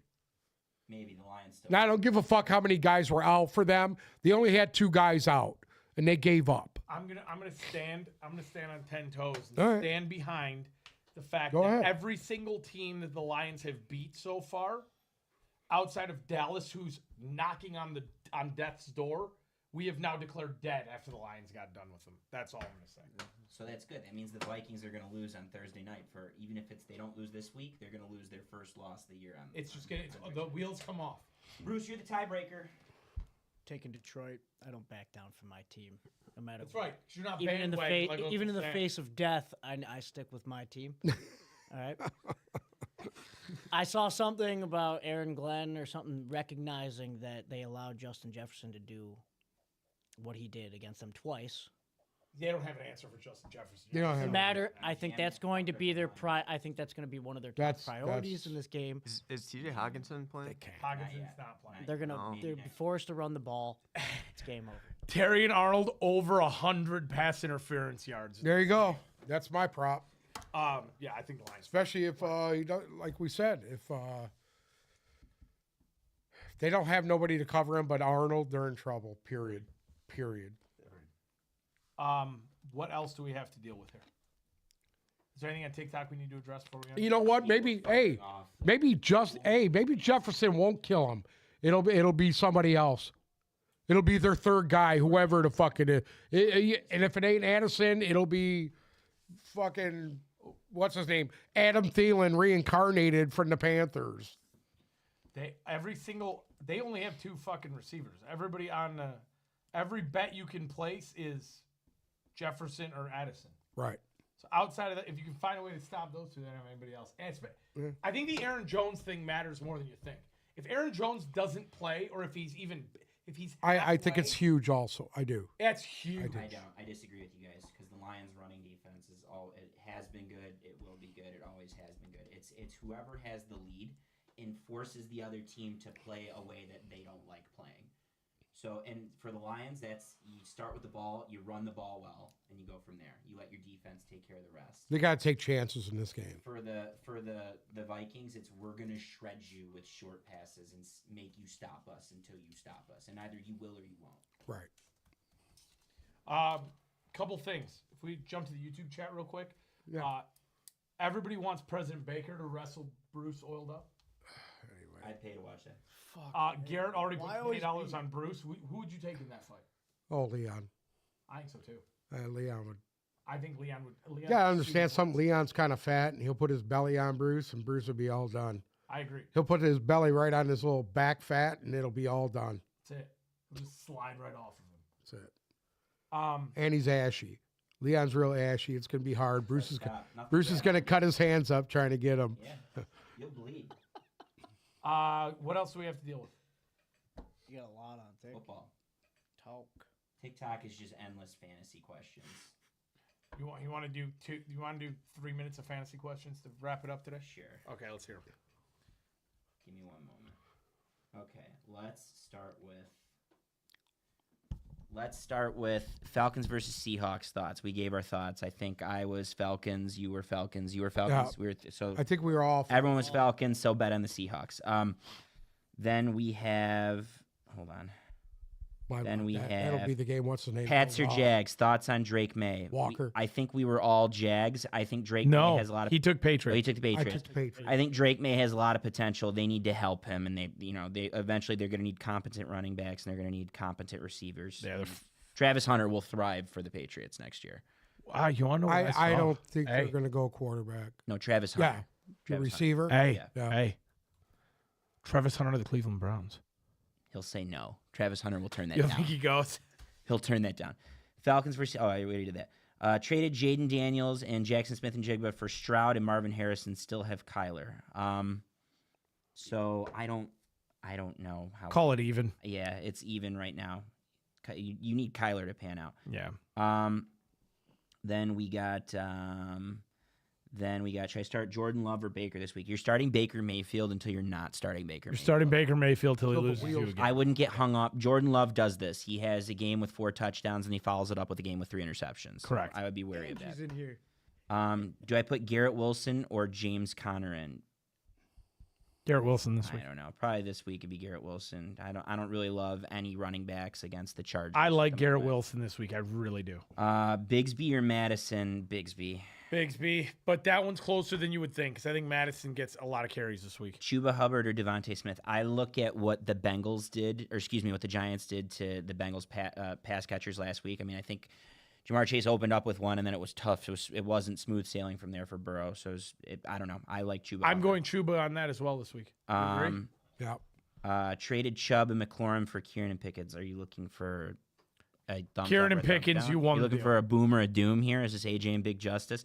Maybe the Lions still. Now, I don't give a fuck how many guys were out for them. They only had 2 guys out, and they gave up. I'm gonna stand on 10 toes and All right. stand behind the fact Go that ahead. every single team that the Lions have beat so far, outside of Dallas, who's knocking on death's door, we have now declared dead after the Lions got done with them. That's all I'm gonna say. So that's good. That means the Vikings are going to lose on Thursday night. For even if they don't lose this week, they're going to lose their first loss of the year. It's just the wheels come off. Bruce, you're the tiebreaker. Taking Detroit, I don't back down from my team, no matter. That's right. 'Cause you're not Even in the bandwagon like even in the Uncle Sam. face of death, I stick with my team. All right. I saw something about Aaron Glenn or something recognizing that they allowed Justin Jefferson to do what he did against them twice. They don't have an answer for Justin Jefferson. They don't have No an matter, I think that's going to be their I think that's going to be one of their top That's- priorities that's- in this game. Is TJ Hawkinson playing? Hawkinson's yet. not playing. They're gonna Oh. they're forced to run the ball. It's game over. Terry and Arnold over 100 pass interference yards. There you go. That's my prop. Yeah, I think the Lions. Especially if you don't, like we said, if they don't have nobody to cover him but Arnold, they're in trouble. Period. What else do we have to deal with here? Is there anything on TikTok we need to address before we end? You know what? Maybe maybe Jefferson won't kill him. It'll be somebody else. It'll be their third guy, whoever the fuck it is. And if it ain't Addison, it'll be fucking what's his name? Adam Thielen reincarnated from the Panthers. They only have 2 fucking receivers. Everybody on every bet you can place is Jefferson or Addison. Right. So outside of that, if you can find a way to stop those 2, they don't have anybody else. I think the Aaron Jones thing matters more than you think. If Aaron Jones doesn't play, or if he's I think it's huge also. I do. that's huge. I don't. I disagree with you guys because the Lions' running defense is it has been good. It will be good. It always has been good. It's whoever has the lead and forces the other team to play a way that they don't like playing. So, and for the Lions, that's you start with the ball, you run the ball well, and you go from there. You let your defense take care of the rest. They got to take chances in this game. For the Vikings, it's we're gonna shred you with short passes and make you stop us until you stop us, and either you will or you won't. Right. Couple things. If we jump to the YouTube chat real quick, Yeah. everybody wants President Baker to wrestle Bruce oiled up. I'd pay to watch that. Garrett already put Why always $20 me? on Bruce. Who would you take in that fight? Oh, Leon. I think so too. Leon would. I think Leon would. You got to understand something. Leon's kind of fat, and he'll put his belly on Bruce, and Bruce will be all done. I agree. He'll put his belly right on his little back fat, and it'll be all done. That's it. He'll just slide right off of him. That's it. Um, And he's ashy. Leon's real ashy. It's going to be hard. Bruce is Nothing going to cut his hands up trying to get him. Yeah, you'll bleed. what else do we have to deal with? You got a lot on Football. Talk. TikTok is just endless fantasy questions. You want to do 2? You want to do 3 minutes of fantasy questions to wrap it up today? Sure. Okay, let's hear them. Give me one moment. Okay, let's start with Falcons versus Seahawks thoughts. We gave our thoughts. I think I was Falcons, you were Falcons, you were Falcons. Yeah. So I think we were all. everyone was Falcons, so bet on the Seahawks. Then we have hold on. Then we that'll have be the game. What's the name? Pats or Oh, Jags. Thoughts on Drake May? Walker. I think we were all Jags. I think Drake No, May has a lot of. he took Oh, he Patriots. took the I Patriots. took the Patriots. I think Drake May has a lot of potential. They need to help him, and they eventually they're going to need competent running backs, and they're going to need competent receivers. Yeah, And Travis Hunter will thrive for the Patriots next year. You want to know what I I saw? don't think Hey. they're going to go quarterback. No, Travis Yeah, Hunter. the Travis Hunter. receiver. Hey, Yeah. hey. Travis Hunter to the Cleveland Browns. He'll say no. Travis Hunter will turn that You down. think he goes? He'll turn that down. Falcons versus. Oh, I already did that. Traded Jaden Daniels and Jackson Smith and Jigba for Stroud and Marvin Harrison. Still have Kyler. So I don't know how. Call it even. Yeah, it's even right now. You need Kyler to pan out. Yeah. Then we got. Should I start Jordan Love or Baker this week? You're starting Baker Mayfield until you're not starting Baker. You're starting Baker Mayfield till he Till the loses you wheels again. I wouldn't get hung up. Jordan Love does this. He has a game with 4 touchdowns and he follows it up with a game with 3 interceptions. So Correct. I would be wary of that. He's in here. Do I put Garrett Wilson or James Conner in? Garrett Wilson this week. I don't know. Probably this week it'd be Garrett Wilson. I don't really love any running backs against the Chargers. I like at the Garrett moment. Wilson this week. I really do. Bigsby or Madison? Bigsby. Bigsby, but that one's closer than you would think because I think Madison gets a lot of carries this week. Chuba Hubbard or Devontae Smith? I look at what the Bengals did, or excuse me, what the Giants did to the Bengals pass catchers last week. I mean, I think Jamar Chase opened up with one, and then it was tough. It wasn't smooth sailing from there for Burrow. So I don't know. I like Chuba. I'm Hubbard. going Chuba on that as well this week. You agree? Yeah. Traded Chubb and McLaurin for Kieran and Pickens. Are you looking for a thumbs Kieran up or and thumbs Pickens, down? you won You the looking deal. for a boom or a doom here? Is this AJ and Big Justice?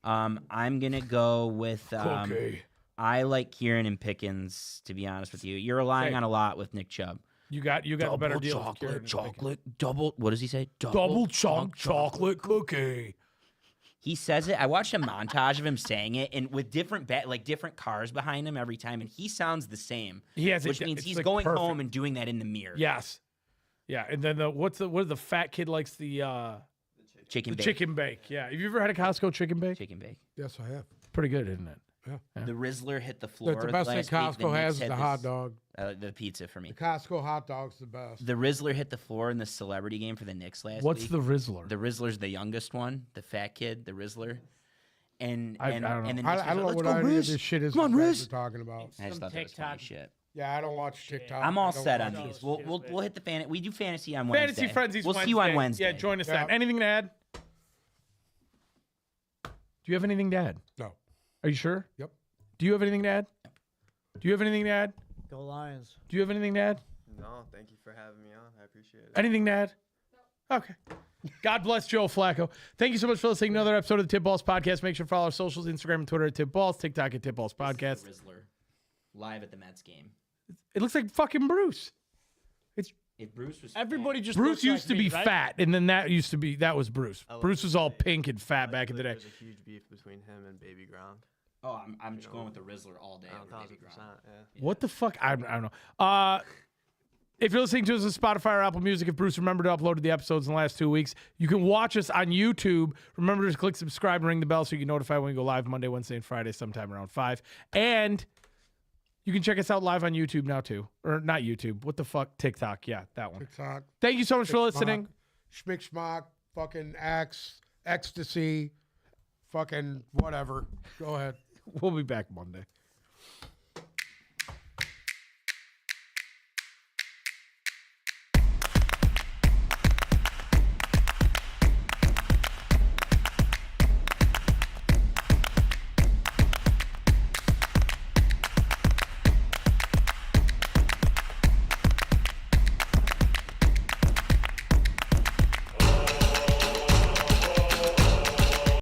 I'm gonna go with. Okay. I like Kieran and Pickens. To be honest with you, you're relying Okay. on a lot with Nick Chubb. You got the better deal. with Kieran and Pickens. double. What does he say? Double chunk chocolate cookie. He says it. I watched a montage of him saying it, and with different different cars behind him every time, and he sounds the same. He has which it, means it's he's like going perfect. home and doing that in the mirror. Yes. Yeah, and then what the fat kid likes the chicken bake. chicken bake. Yeah, have you ever had a Costco chicken bake? Chicken bake. Yes, I have. Pretty good, isn't it? Yeah. The Rizzler hit the floor. The best thing last week. Costco The Knicks has is had the this- hot dog. The pizza for me. The Costco hot dog's the best. The Rizzler hit the floor in the celebrity game for the Knicks last What's week. the Rizzler? The Rizzler's the youngest one, the fat kid, the Rizzler. And I don't know. and then I don't know what any of this shit is. Come on, you guys Riz. are talking about. I just Some thought that was funny TikTok. shit. Yeah, I don't watch TikTok. I'm all I don't set watch on it. these. We'll hit the fan. We do fantasy on Wednesday. Fantasy Frenzies. We'll see you on Wednesday. Yeah, join us Yeah. then. Anything to add? Do you have anything to add? No. Are you sure? Yep. Do you have anything to add? Do you have anything to add? Go Lions. Do you have anything to add? No, thank you for having me on. I appreciate it. Anything to add? Okay. God bless Joe Flacco. Thank you so much for listening to another episode of the Tip Balls Podcast. Make sure to follow our socials, Instagram and Twitter at Tip Balls, TikTok at Tip Balls Podcast. Rizzler, live at the Mets game. It looks like fucking Bruce. If Bruce was Everybody just Bruce looks used like to me, be right? fat, and then that was Bruce. I love Bruce was all Bruce. pink and fat back in the day. There's a huge beef between him and Baby Ground. Oh, I'm just going with the Rizzler all day. over Baby 1,000%. Ground. Yeah. What the fuck? I don't know. If you're listening to us on Spotify or Apple Music, if Bruce remembered to upload the episodes in the last 2 weeks, you can watch us on YouTube. Remember to click subscribe and ring the bell so you get notified when we go live Monday, Wednesday, and Friday sometime around 5. And you can check us out live on YouTube now too. Or not YouTube. What the fuck? TikTok. Yeah, that one. TikTok. Thank you so much for listening. Schmick schmock, fucking Axe, ecstasy, fucking whatever. Go ahead. We'll be back Monday.